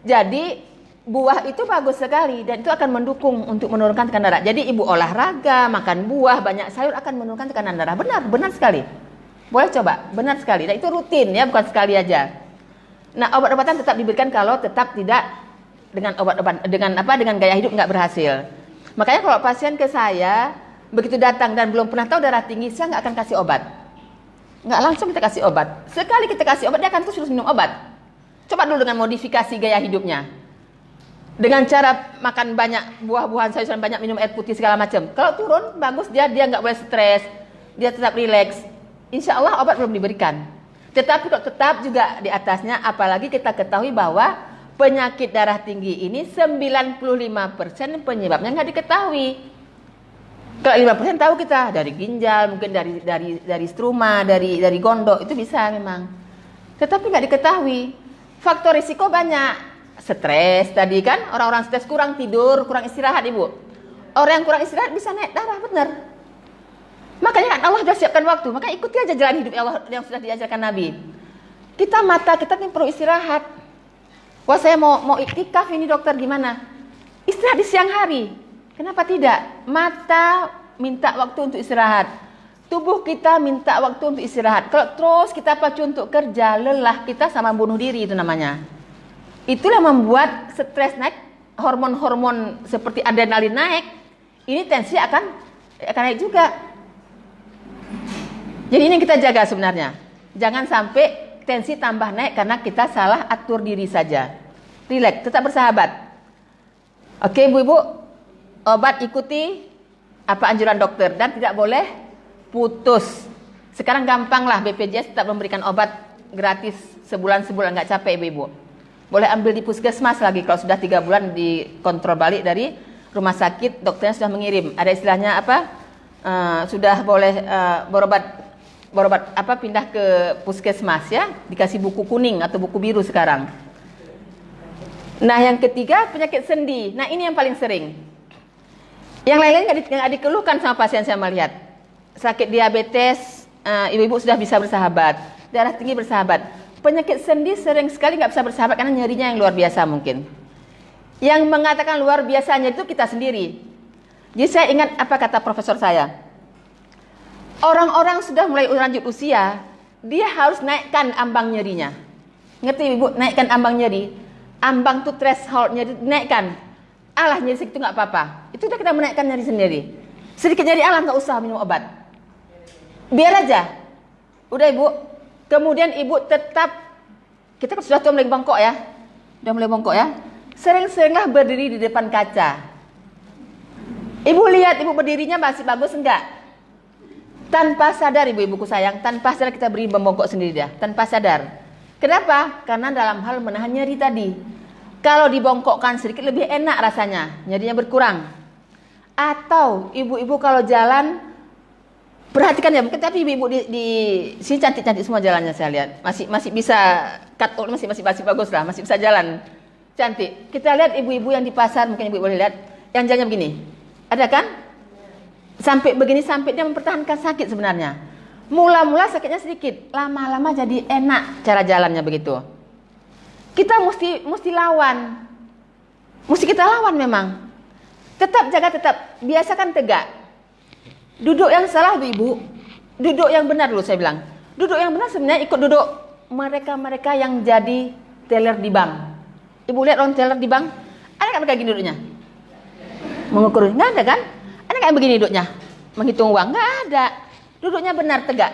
Jadi buah itu bagus sekali dan itu akan mendukung untuk menurunkan tekanan darah. Jadi ibu olahraga, makan buah, banyak sayur akan menurunkan tekanan darah. Benar sekali. Boleh coba, benar sekali. Dan itu rutin ya, bukan sekali aja. Nah, obat-obatan tetap diberikan kalau tetap tidak dengan obat-obat dengan gaya hidup nggak berhasil. Makanya kalau pasien ke saya begitu datang dan belum pernah tahu darah tinggi, saya nggak akan kasih obat. Nggak langsung kita kasih obat. Sekali kita kasih obat, dia akan terus minum obat. Coba dulu dengan modifikasi gaya hidupnya. Dengan cara makan banyak buah-buahan, sayuran, banyak minum air putih segala macam. Kalau turun bagus, dia nggak boleh stres, dia tetap rileks. Insya Allah obat belum diberikan. Tetapi kok tetap juga di atasnya, apalagi kita ketahui bahwa penyakit darah tinggi ini 95% penyebabnya nggak diketahui. Kalau 5% tahu kita dari ginjal, mungkin dari struma, dari gondok, itu bisa memang. Tetapi nggak diketahui. Faktor risiko banyak. Stres tadi kan, orang-orang stres, kurang tidur, kurang istirahat Ibu. Orang yang kurang istirahat bisa naik darah, benar. Makanya kan Allah sudah siapkan waktu, maka ikuti aja jalan hidup Allah yang sudah diajarkan Nabi. Kita ini perlu istirahat. Wah, saya mau iktikaf ini dokter, gimana? Istirahat di siang hari. Kenapa tidak? Mata minta waktu untuk istirahat. Tubuh kita minta waktu untuk istirahat. Kalau terus kita pacu untuk kerja, lelah, kita sama bunuh diri, itu namanya. Itulah membuat stres naik, hormon-hormon seperti adrenalin naik. Ini tensi akan naik juga. Jadi ini yang kita jaga sebenarnya. Jangan sampai tensi tambah naik karena kita salah atur diri saja. Rileks, tetap bersahabat. Oke ibu-ibu, obat ikuti apa anjuran dokter dan tidak boleh putus. Sekarang gampang lah, BPJS tetap memberikan obat gratis sebulan nggak capek ibu-ibu. Boleh ambil di puskesmas lagi kalau sudah 3 bulan dikontrol balik dari rumah sakit, dokternya sudah mengirim. Ada istilahnya apa? Sudah boleh berobat pindah ke puskesmas ya, dikasih buku kuning atau buku biru sekarang. Nah yang ketiga penyakit sendi. Nah ini yang paling sering. Yang lain-lain nggak dikeluhkan sama pasien saya melihat. Sakit diabetes, ibu-ibu sudah bisa bersahabat. Darah tinggi bersahabat. Penyakit sendi sering sekali nggak bisa bersahabat karena nyerinya yang luar biasa mungkin. Yang mengatakan luar biasanya itu kita sendiri. Jadi saya ingat apa kata profesor saya. Orang-orang sudah mulai lanjut usia, dia harus naikkan ambang nyerinya. Ngerti ibu? Naikkan ambang nyeri. Ambang tuh thresholdnya dinaikkan. Alah nyeri segitu nggak apa-apa. Itu udah kita menaikkan nyeri sendiri. Sedikit nyeri alah nggak usah minum obat. Biar aja. Udah ibu. Kemudian ibu tetap, kita sudah tua mulai bongkok ya. Sudah mulai bongkok ya. Sering-seringlah berdiri di depan kaca. Ibu lihat ibu berdirinya masih bagus enggak? Tanpa sadar ibu-ibuku sayang, tanpa sadar kita beri membongkok sendiri dah, tanpa sadar. Kenapa? Karena dalam hal menahan nyeri tadi. Kalau dibongkokkan sedikit lebih enak rasanya, nyerinya berkurang. Atau ibu-ibu kalau jalan, perhatikan ya, mungkin tapi ibu-ibu di sini cantik-cantik semua jalannya saya lihat. Masih bisa cut out, masih bagus lah, masih bisa jalan. Cantik. Kita lihat ibu-ibu yang di pasar, mungkin ibu boleh lihat, yang jalannya begini. Ada kan? Sampai begini, sampai dia mempertahankan sakit sebenarnya. Mula-mula sakitnya sedikit, lama-lama jadi enak cara jalannya begitu. Kita mesti lawan. Mesti kita lawan memang. Tetap jaga, biasakan tegak. Duduk yang salah ibu, duduk yang benar dulu saya bilang. Duduk yang benar sebenarnya ikut duduk mereka-mereka yang jadi teller di bank. Ibu lihat orang teller di bank, ada nggak mereka gini duduknya? Mengukur, nggak ada kan? Ada nggak yang begini duduknya? Menghitung uang, nggak ada. Duduknya benar tegak.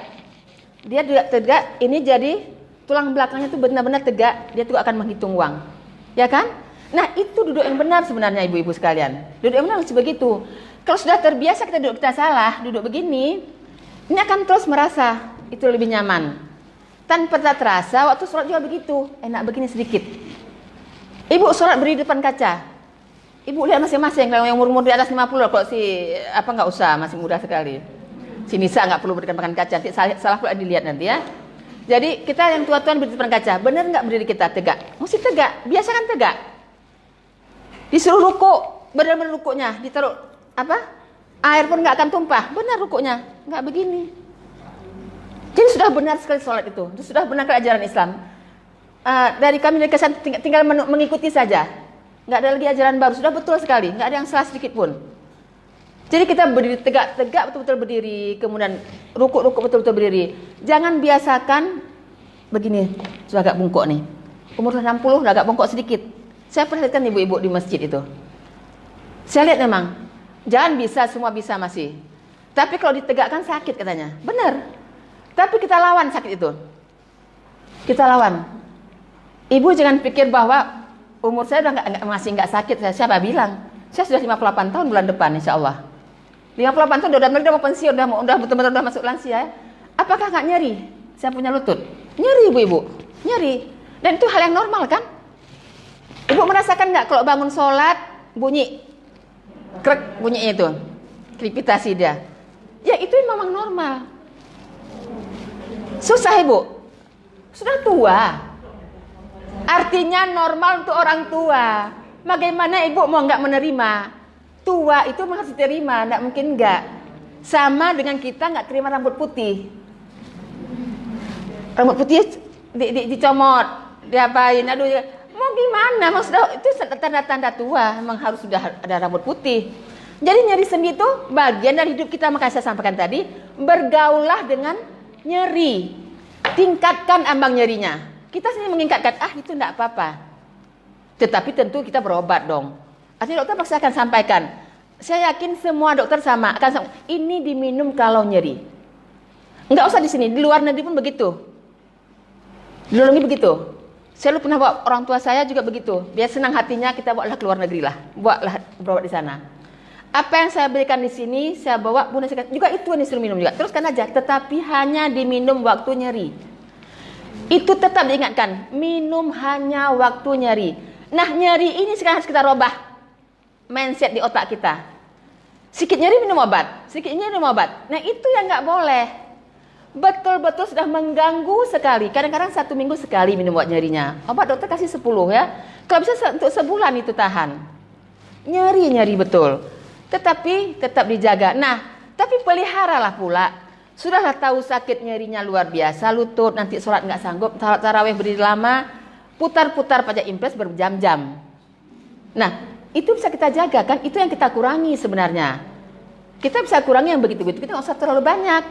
Dia tegak, ini jadi tulang belakangnya tuh benar-benar tegak. Dia tuh akan menghitung uang, ya kan? Nah itu duduk yang benar sebenarnya ibu-ibu sekalian. Duduk yang benar harus begitu. Kalau sudah terbiasa kita salah, duduk begini, ini akan terus merasa itu lebih nyaman. Tanpa terasa, waktu sholat juga begitu, enak begini sedikit. Ibu sholat berdiri depan kaca. Ibu lihat masing-masing, kalau yang umur-umur di atas 50, kalau nggak usah, masih muda sekali. Si Nisa nggak perlu berdiri depan kaca, nanti salah pula dilihat nanti ya. Jadi kita yang tua-tuaan berdiri depan kaca, benar nggak berdiri kita tegak? Mesti tegak, biasakan tegak. Disuruh ruku, benar-benar rukunya, ditaruh air pun nggak akan tumpah, benar rukuknya, nggak begini. Jadi sudah benar sekali sholat itu sudah benar ke ajaran Islam. Dari kami dari kesan tinggal mengikuti saja, nggak ada lagi ajaran baru, sudah betul sekali, nggak ada yang salah sedikit pun. Jadi kita berdiri tegak betul-betul berdiri, kemudian ruku betul-betul berdiri. Jangan biasakan begini, sudah agak bungkuk nih. umur 60 udah agak bongkok sedikit. Saya perhatikan ibu-ibu di masjid itu. Saya lihat memang, jalan bisa, semua bisa masih. Tapi kalau ditegakkan sakit katanya. Benar. Tapi kita lawan sakit itu. Kita lawan. Ibu jangan pikir bahwa umur saya udah masih nggak sakit. Siapa bilang? Saya sudah 58 tahun bulan depan insya Allah. 58 tahun udah mau pensiun, udah betul-betul udah masuk lansia ya. Apakah nggak nyeri? Saya punya lutut. Nyeri ibu-ibu. Nyeri. Dan itu hal yang normal kan? Ibu merasakan nggak kalau bangun sholat bunyi krek bunyinya itu, krepitasi dia. Ya itu memang normal. Susah ibu. Sudah tua. Artinya normal untuk orang tua. Bagaimana ibu mau nggak menerima? Tua itu harus diterima, nggak mungkin nggak. Sama dengan kita nggak terima rambut putih. Rambut putih dicomot, diapain? Aduh, mau gimana? Maksudnya itu tanda-tanda tua. Memang harus sudah ada rambut putih. Jadi nyeri sendi itu bagian dari hidup kita. Maka saya sampaikan tadi, bergaulah dengan nyeri. Tingkatkan ambang nyerinya. Kita sendiri meningkatkan, itu enggak apa-apa. Tetapi tentu kita berobat dong. Artinya dokter pasti akan sampaikan. Saya yakin semua dokter sama akan ini diminum kalau nyeri. Enggak usah di sini, di luar negeri pun begitu. Di luar negeri begitu. Saya pernah bawa orang tua saya juga begitu. Dia senang hatinya kita bawalah ke luar negeri lah. Bawalah berobat di sana. Apa yang saya berikan di sini, saya bawa bunda saya juga itu yang disuruh minum juga. Teruskan aja, tetapi hanya diminum waktu nyeri. Itu tetap diingatkan, minum hanya waktu nyeri. Nah, nyeri ini sekarang harus kita robah mindset di otak kita. Sedikit nyeri minum obat, sedikit nyeri minum obat. Nah, itu yang nggak boleh. Betul-betul sudah mengganggu sekali. Kadang-kadang 1 minggu sekali minum obat nyerinya. Obat dokter kasih 10 ya. Kalau bisa untuk sebulan itu tahan. Nyeri-nyeri betul. Tetapi tetap dijaga. Nah, tapi peliharalah pula. Sudahlah tahu sakit nyerinya luar biasa, lutut, nanti sholat nggak sanggup, sholat tarawih berdiri lama, putar-putar pajak impres berjam-jam. Nah, itu bisa kita jaga kan? Itu yang kita kurangi sebenarnya. Kita bisa kurangi yang begitu-begitu, kita nggak usah terlalu banyak.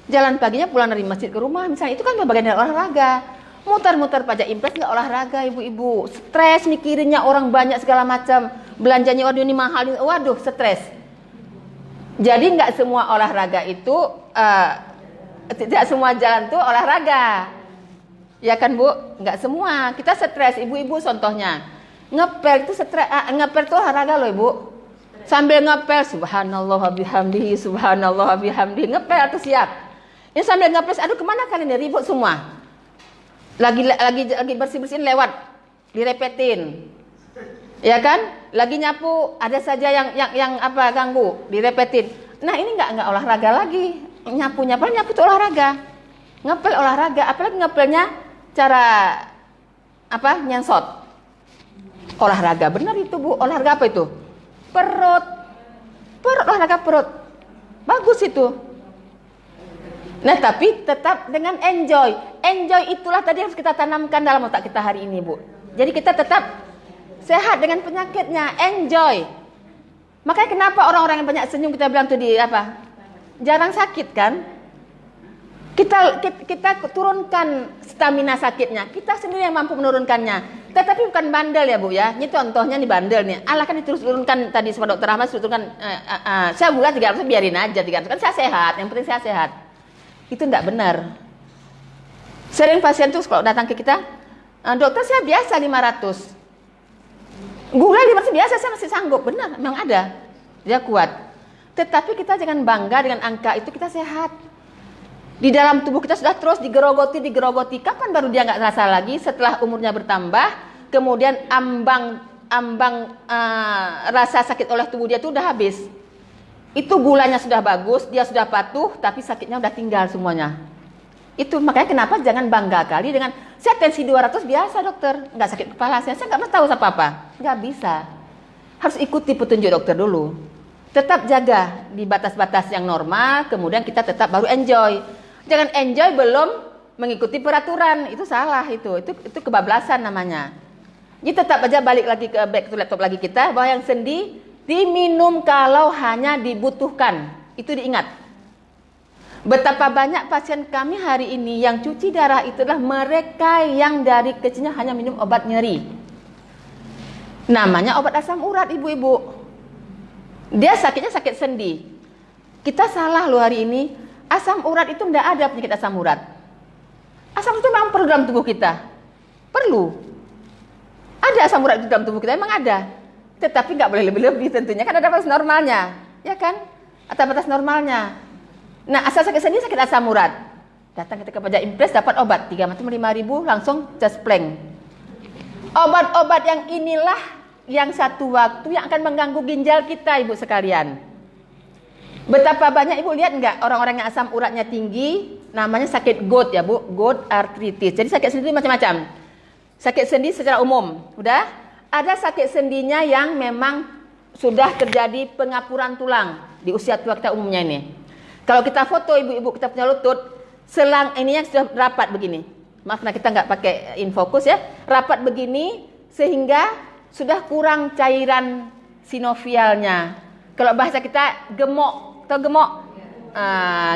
Jalan paginya pulang dari masjid ke rumah, misalnya itu kan bagian dari olahraga. Mutar-mutar pajak impres nggak olahraga ibu-ibu. Stres mikirinnya orang banyak segala macam. Belanjanya waduh ini mahal, waduh stres. Jadi nggak semua olahraga itu, tidak semua jalan tuh olahraga. Ya kan Bu? Nggak semua. Kita stres, ibu-ibu contohnya. Ngepel itu stres, ngepel itu olahraga loh Ibu. Sambil ngepel, subhanallah wa bihamdihi, subhanallah wa bihamdihi. Ngepel atau siap. Ini sambil ngepel, aduh kemana kalian ini ribut semua. Lagi bersih-bersihin lewat, direpetin. Ya kan? Lagi nyapu, ada saja yang apa ganggu, direpetin. Nah, ini enggak olahraga lagi. Nyapu itu olahraga. Ngepel olahraga, apalagi ngepelnya cara apa? Nyensot. Olahraga benar itu, Bu. Olahraga apa itu? Perut, olahraga perut. Bagus itu. Nah, tapi tetap dengan enjoy. Enjoy itulah tadi harus kita tanamkan dalam otak kita hari ini, Bu. Jadi kita tetap sehat dengan penyakitnya, enjoy. Makanya kenapa orang-orang yang banyak senyum kita bilang tuh jarang sakit kan? Kita turunkan stamina sakitnya. Kita sendiri yang mampu menurunkannya. Tetapi bukan bandel ya Bu ya. Ini contohnya nih bandel nih. Allah kan terus turunkan tadi sama dokter Ahmad turunkan. Saya gula 300 biarin aja 300 kan saya sehat. Yang penting saya sehat. Itu enggak benar. Sering pasien tuh kalau datang ke kita, dokter saya biasa 500. Gula 500 biasa saya masih sanggup. Benar, memang ada. Dia kuat. Tetapi kita jangan bangga dengan angka itu, kita sehat. Di dalam tubuh kita sudah terus digerogoti. Kapan baru dia nggak rasa lagi? Setelah umurnya bertambah, kemudian ambang rasa sakit oleh tubuh dia itu udah habis. Itu gulanya sudah bagus, dia sudah patuh, tapi sakitnya udah tinggal semuanya. Itu makanya kenapa jangan bangga kali dengan saya tensi 200 biasa dokter, nggak sakit kepala saya nggak mau tahu apa-apa, nggak bisa. Harus ikuti petunjuk dokter dulu. Tetap jaga di batas-batas yang normal, kemudian kita tetap baru enjoy. Jangan enjoy belum mengikuti peraturan, itu salah itu kebablasan namanya. Jadi tetap aja balik lagi ke back to laptop lagi kita bahwa yang sendi diminum kalau hanya dibutuhkan, itu diingat. Betapa banyak pasien kami hari ini yang cuci darah itu adalah mereka yang dari kecilnya hanya minum obat nyeri. Namanya obat asam urat, ibu-ibu. Dia sakitnya sakit sendi. Kita salah loh hari ini. Asam urat itu tidak ada penyakit asam urat. Asam urat itu memang perlu dalam tubuh kita. Perlu. Ada asam urat di dalam tubuh kita, memang ada. Tetapi nggak boleh lebih-lebih tentunya. Kan ada batas normalnya. Ya kan? Atau batas normalnya. Nah, asal sakit sendi, sakit asam urat. Datang kita ke pajak impres, dapat obat 3 macam 5.000, langsung jaspleng. Obat-obat yang inilah yang satu waktu yang akan mengganggu ginjal kita, ibu sekalian. Betapa banyak ibu lihat enggak orang-orang yang asam uratnya tinggi, namanya sakit gout ya bu, gout arthritis. Jadi sakit sendi macam-macam. Sakit sendi secara umum, udah. Ada sakit sendinya yang memang sudah terjadi pengapuran tulang di usia tua kita umumnya ini. Kalau kita foto ibu-ibu kita punya lutut, selang ini yang sudah rapat begini. Maaf, nah kita nggak pakai infokus ya. Rapat begini sehingga sudah kurang cairan sinovialnya. Kalau bahasa kita gemuk, atau gemuk?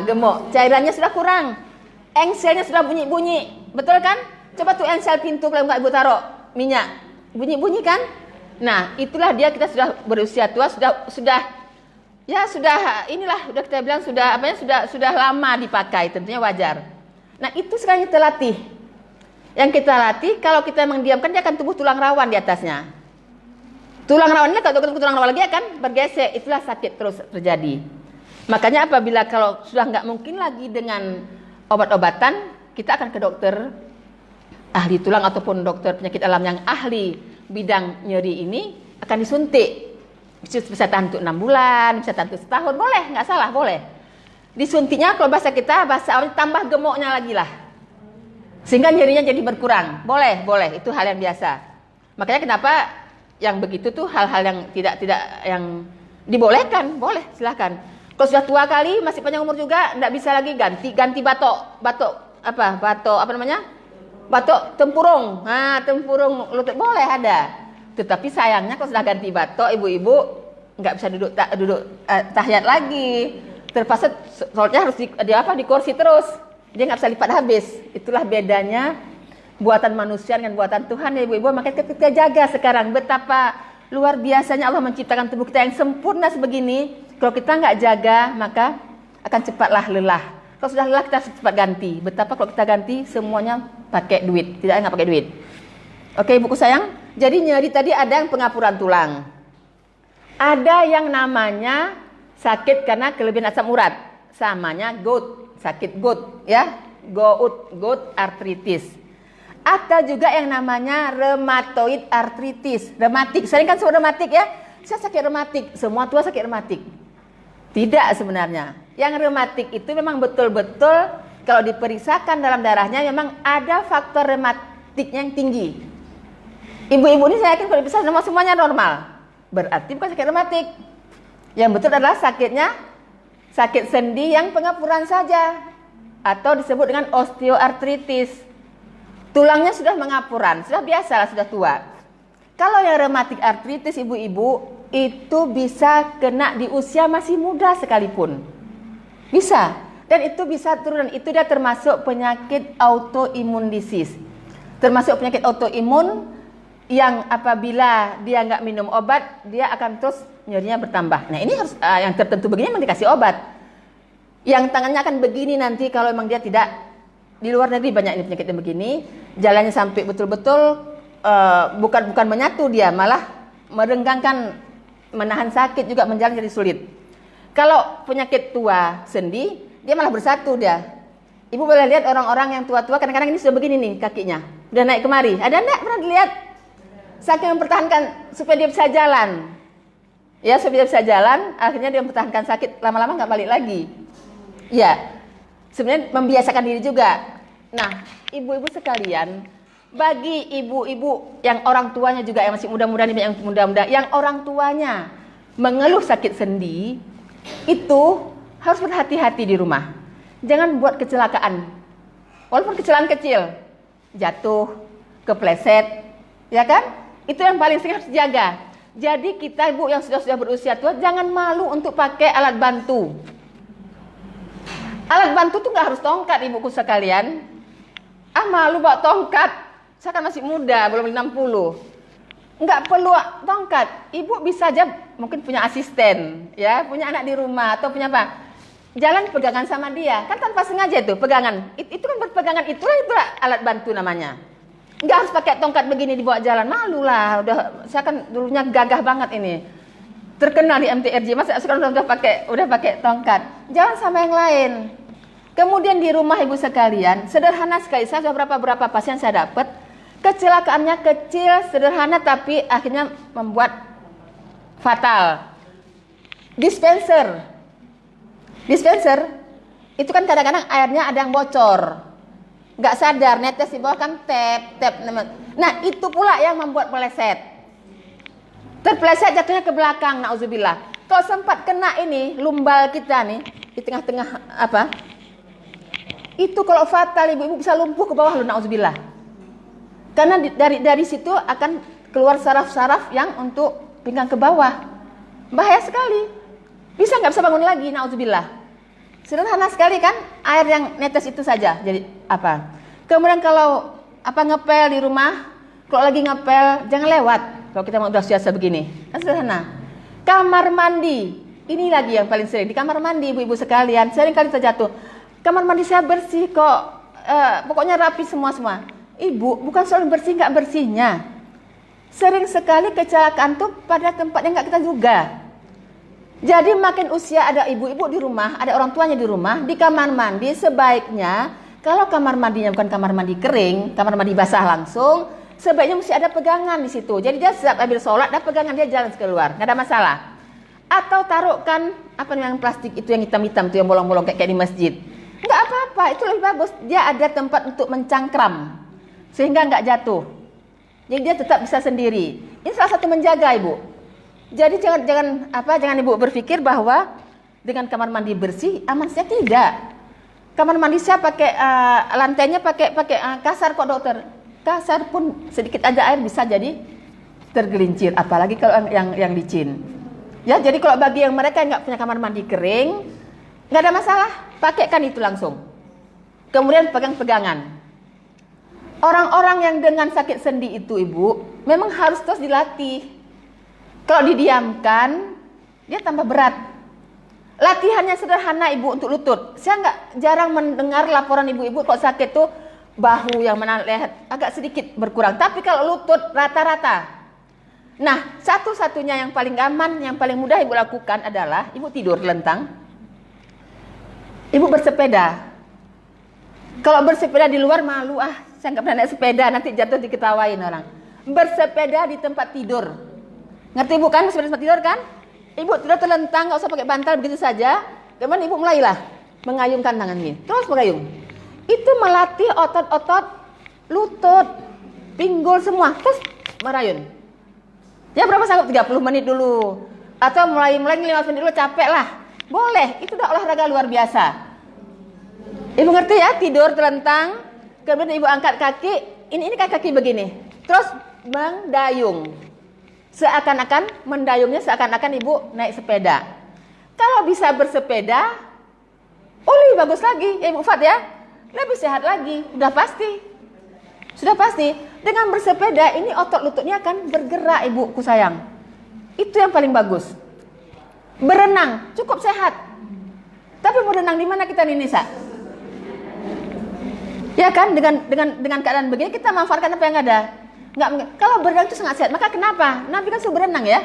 Gemuk. Cairannya sudah kurang. Engselnya sudah bunyi-bunyi. Betul kan? Coba tuh engsel pintu kalau nggak ibu taruh minyak. Bunyi-bunyi kan? Nah, itulah dia, kita sudah berusia tua, inilah udah kita bilang sudah lama dipakai, tentunya wajar. Nah, itu sekarang kita latih. Yang kita latih, kalau kita mendiamkan dia akan tumbuh tulang rawan di atasnya. Tulang rawannya kalau ketemu tulang rawan lagi akan bergesek, itulah sakit terus terjadi. Makanya apabila kalau sudah nggak mungkin lagi dengan obat-obatan, kita akan ke dokter ahli tulang ataupun dokter penyakit alam yang ahli bidang nyeri ini, akan disuntik. Bisa tahan untuk 6 bulan, bisa tahan untuk setahun, boleh, nggak salah, boleh. Disuntiknya kalau bahasa kita, bahasa awalnya tambah gemuknya lagi lah. Sehingga nyerinya jadi berkurang. Boleh, itu hal yang biasa. Makanya kenapa yang begitu tuh hal-hal yang tidak yang dibolehkan, boleh, silakan. Kalau sudah tua kali, masih panjang umur juga, nggak bisa lagi ganti batok tempurung. Nah, tempurung lutut boleh ada. Tetapi sayangnya kalau sudah ganti batok, ibu-ibu nggak bisa duduk tahiyat lagi. Terpaksa sholatnya harus di kursi terus. Dia nggak bisa lipat habis. Itulah bedanya buatan manusia dengan buatan Tuhan ya ibu-ibu. Makanya kita jaga sekarang betapa luar biasanya Allah menciptakan tubuh kita yang sempurna sebegini. Kalau kita nggak jaga, maka akan cepatlah lelah. Kalau sudah lelah kita cepat ganti. Betapa kalau kita ganti semuanya pakai duit, tidak nggak pakai duit. Oke ibuku sayang. Jadi nyeri tadi ada yang pengapuran tulang. Ada yang namanya sakit karena kelebihan asam urat. Samanya gout, sakit gout ya. Gout arthritis. Ada juga yang namanya rheumatoid arthritis. Rematik, sering kan sebut rematik ya. Saya sakit rematik, semua tua sakit rematik. Tidak sebenarnya. Yang rematik itu memang betul-betul kalau diperiksakan dalam darahnya memang ada faktor rematiknya yang tinggi. Ibu-ibu ini saya yakin kalau diperiksa semuanya normal. Berarti bukan sakit rematik. Yang betul adalah sakit sendi yang pengapuran saja. Atau disebut dengan osteoartritis. Tulangnya sudah mengapuran, sudah biasa, sudah tua. Kalau yang rematik artritis ibu-ibu, itu bisa kena di usia masih muda sekalipun. Bisa. Dan itu bisa turun, dan itu dia termasuk penyakit autoimun disease. Termasuk penyakit autoimun yang apabila dia nggak minum obat, dia akan terus nyerinya bertambah. Nah ini harus yang tertentu begini memang dikasih obat. Yang tangannya akan begini nanti kalau memang dia tidak, di luar negeri banyak ini penyakit yang begini, jalannya sampai betul-betul bukan menyatu dia, malah merenggangkan, menahan sakit juga, menjalan jadi sulit. Kalau penyakit tua sendi, dia malah bersatu dia. Ibu boleh lihat orang-orang yang tua-tua kadang-kadang ini sudah begini nih kakinya, udah naik kemari. Ada enggak pernah dilihat? Saking mempertahankan supaya dia bisa jalan. Ya, supaya dia bisa jalan, akhirnya dia mempertahankan sakit, lama-lama nggak balik lagi. Ya, sebenarnya membiasakan diri juga. Nah, ibu-ibu sekalian, bagi ibu-ibu yang orang tuanya juga yang masih muda-muda nih, yang muda-muda, yang orang tuanya mengeluh sakit sendi, itu harus berhati-hati di rumah. Jangan buat kecelakaan. Walaupun kecelakaan kecil, jatuh, kepleset, ya kan? Itu yang paling sering harus dijaga. Jadi kita ibu yang sudah berusia tua, jangan malu untuk pakai alat bantu. Alat bantu tuh nggak harus tongkat, ibuku sekalian. Ah, malu bawa tongkat. Saya kan masih muda, belum 60. Nggak perlu tongkat. Ibu bisa aja mungkin punya asisten, ya, punya anak di rumah atau punya apa. Jalan pegangan sama dia, kan tanpa sengaja itu pegangan. Itu kan berpegangan, itulah alat bantu namanya. Nggak harus pakai tongkat begini dibawa jalan, malu lah. Saya kan dulunya gagah banget ini. Terkenal di MTRJ, masa sekarang udah pakai tongkat. Jangan sama yang lain. Kemudian di rumah ibu sekalian, sederhana sekali. Saya sudah berapa pasien saya dapat, kecelakaannya kecil, sederhana, tapi akhirnya membuat fatal. Dispenser itu kan kadang-kadang airnya ada yang bocor, nggak sadar, netes di bawah kan tap. Nah itu pula yang membuat meleset. Terpeleset jatuhnya ke belakang, nauzubillah. Kalau sempat kena ini lumbal kita nih di tengah-tengah apa? Itu kalau fatal, ibu bisa lumpuh ke bawah, nauzubillah. Karena dari situ akan keluar saraf-saraf yang untuk pinggang ke bawah. Bahaya sekali. Bisa nggak bisa bangun lagi, nauzubillah. Sederhana sekali kan, air yang netes itu saja. Jadi apa? Kemudian kalau ngepel di rumah, kalau lagi ngepel jangan lewat. Kalau kita mau udah biasa begini, kan sederhana. Kamar mandi, ini lagi yang paling sering. Di kamar mandi ibu-ibu sekalian, sering kali terjatuh. Kamar mandi saya bersih kok, pokoknya rapi semua. Ibu, bukan soal bersih nggak bersihnya. Sering sekali kecelakaan tuh pada tempat yang nggak kita duga. Jadi makin usia ada ibu-ibu di rumah, ada orang tuanya di rumah, di kamar mandi sebaiknya, kalau kamar mandinya bukan kamar mandi kering, kamar mandi basah langsung, sebaiknya mesti ada pegangan di situ. Jadi dia setiap ambil sholat, ada pegangan, dia jalan keluar, nggak ada masalah. Atau taruhkan apa yang plastik itu yang hitam-hitam tuh yang bolong-bolong kayak di masjid. Nggak apa-apa, itu lebih bagus. Dia ada tempat untuk mencangkram sehingga nggak jatuh. Jadi dia tetap bisa sendiri. Ini salah satu menjaga ibu. Jadi jangan ibu berpikir bahwa dengan kamar mandi bersih aman. Saya tidak. Kamar mandi saya pakai lantainya pakai kasar kok dokter. Kasar pun sedikit aja air bisa jadi tergelincir. Apalagi kalau yang licin. Ya, jadi kalau bagi yang mereka yang nggak punya kamar mandi kering, nggak ada masalah. Pakaikan itu langsung. Kemudian pegang pegangan. Orang-orang yang dengan sakit sendi itu ibu, memang harus terus dilatih. Kalau didiamkan, dia tambah berat. Latihannya sederhana ibu untuk lutut. Saya jarang mendengar laporan ibu-ibu kok sakit tuh bahu yang mana leher agak sedikit berkurang. Tapi kalau lutut rata-rata. Nah, satu-satunya yang paling aman, yang paling mudah ibu lakukan adalah ibu tidur lentang. Ibu bersepeda. Kalau bersepeda di luar malu, saya nggak pernah naik sepeda, nanti jatuh diketawain orang. Bersepeda di tempat tidur. Ngerti ibu kan, bersepeda di tempat tidur kan? Ibu tidur terlentang, nggak usah pakai bantal, begitu saja. Kemudian ibu mulailah mengayunkan tangan ini, terus mengayung. Itu melatih otot-otot lutut, pinggul semua, terus merayun. Ya berapa sanggup? 30 menit dulu. Atau mulai 5 menit dulu, capek lah. Boleh, itu udah olahraga luar biasa. Ibu ngerti ya, tidur terlentang, kemudian ibu angkat kaki, ini kaki begini. Terus mendayung. Seakan-akan mendayungnya seakan-akan ibu naik sepeda. Kalau bisa bersepeda, lebih bagus lagi, ya ibu Fat ya. Lebih sehat lagi, sudah pasti. Dengan bersepeda ini otot lututnya akan bergerak ibuku sayang. Itu yang paling bagus. Berenang cukup sehat. Tapi mau renang di mana kita nih Nisa? Ya kan, dengan keadaan begini kita manfaatkan apa yang ada. Kalau berenang itu sangat sehat. Maka kenapa? Nabi kan suruh berenang ya.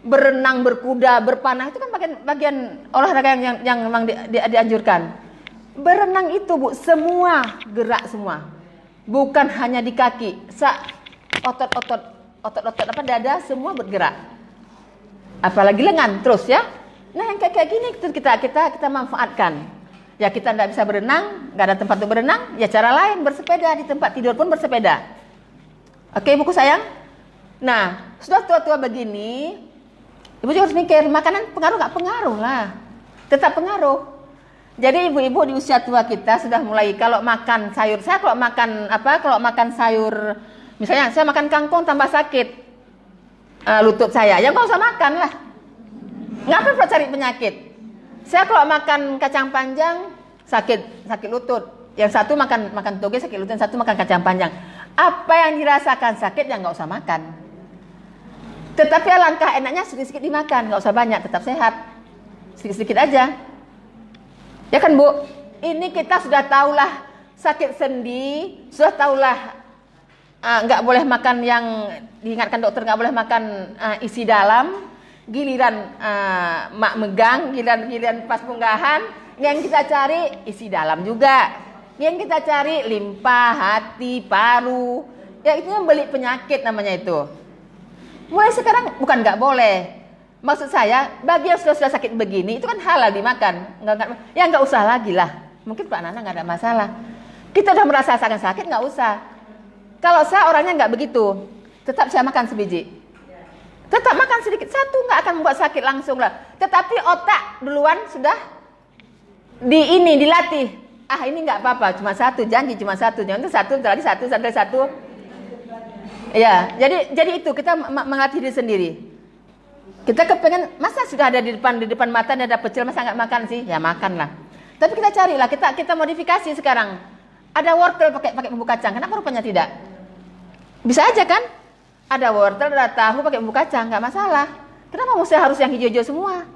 Berenang, berkuda, berpanah itu kan bagian olahraga yang memang dianjurkan. Berenang itu Bu, semua gerak semua. Bukan hanya di kaki. Otot-otot dada semua bergerak. Apalagi lengan terus ya. Nah yang kayak gini kita manfaatkan. Ya kita tidak bisa berenang, nggak ada tempat untuk berenang, ya cara lain bersepeda, di tempat tidur pun bersepeda. Oke ibuku sayang. Nah sudah tua-tua begini, ibu juga harus mikir makanan pengaruh nggak? Pengaruh lah, tetap pengaruh. Jadi ibu-ibu di usia tua kita sudah mulai kalau makan sayur, kalau makan sayur, misalnya saya makan kangkung tambah sakit lutut saya, ya nggak usah makan lah. Ngapain perlu cari penyakit? Saya kalau makan kacang panjang sakit lutut. Yang satu makan toge sakit lutut, yang satu makan kacang panjang. Apa yang dirasakan sakit yang nggak usah makan. Tetapi alangkah enaknya sedikit-sedikit dimakan, nggak usah banyak, tetap sehat. Sedikit-sedikit aja. Ya kan Bu? Ini kita sudah tahulah sakit sendi, sudah tahulah nggak boleh makan yang diingatkan dokter, nggak boleh makan isi dalam. Giliran mak megang, giliran pas punggahan, yang kita cari isi dalam juga. Yang kita cari limpa, hati, paru. Ya itu yang beli penyakit namanya itu. Mulai sekarang bukan nggak boleh. Maksud saya, bagi yang sudah sakit begini, itu kan halal dimakan. Ya nggak usah lagi lah. Mungkin Pak Nana nggak ada masalah. Kita udah merasakan sakit, nggak usah. Kalau saya orangnya nggak begitu. Tetap saya makan sebiji. Tetap makan sedikit. Satu nggak akan membuat sakit langsung lah. Tetapi otak duluan sudah dilatih. Ini nggak apa-apa, cuma satu, janji cuma satu. Jangan itu satu, tadi satu. Ya, jadi itu kita mengatih diri sendiri. Kita kepengen, masa sudah ada di depan mata ada pecel, masa nggak makan sih? Ya makanlah. Tapi kita carilah, kita modifikasi sekarang. Ada wortel pakai bumbu kacang, kenapa rupanya tidak? Bisa aja kan? Ada wortel, ada tahu pakai bumbu kacang, nggak masalah. Kenapa mesti harus yang hijau-hijau semua?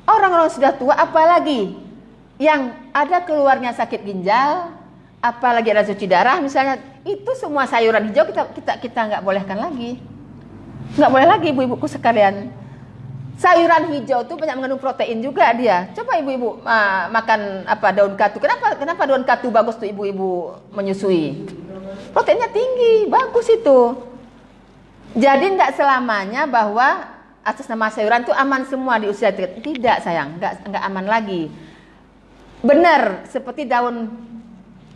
Orang-orang sudah tua, apalagi yang ada keluarnya sakit ginjal, apalagi ada cuci darah misalnya, itu semua sayuran hijau kita nggak bolehkan lagi. Nggak boleh lagi ibu-ibuku sekalian. Sayuran hijau itu banyak mengandung protein juga dia. Coba ibu-ibu makan daun katu. Kenapa daun katu bagus tuh ibu-ibu menyusui? Proteinnya tinggi, bagus itu. Jadi tidak selamanya bahwa atas nama sayuran itu aman semua di usia tidak sayang, nggak aman lagi. Benar seperti daun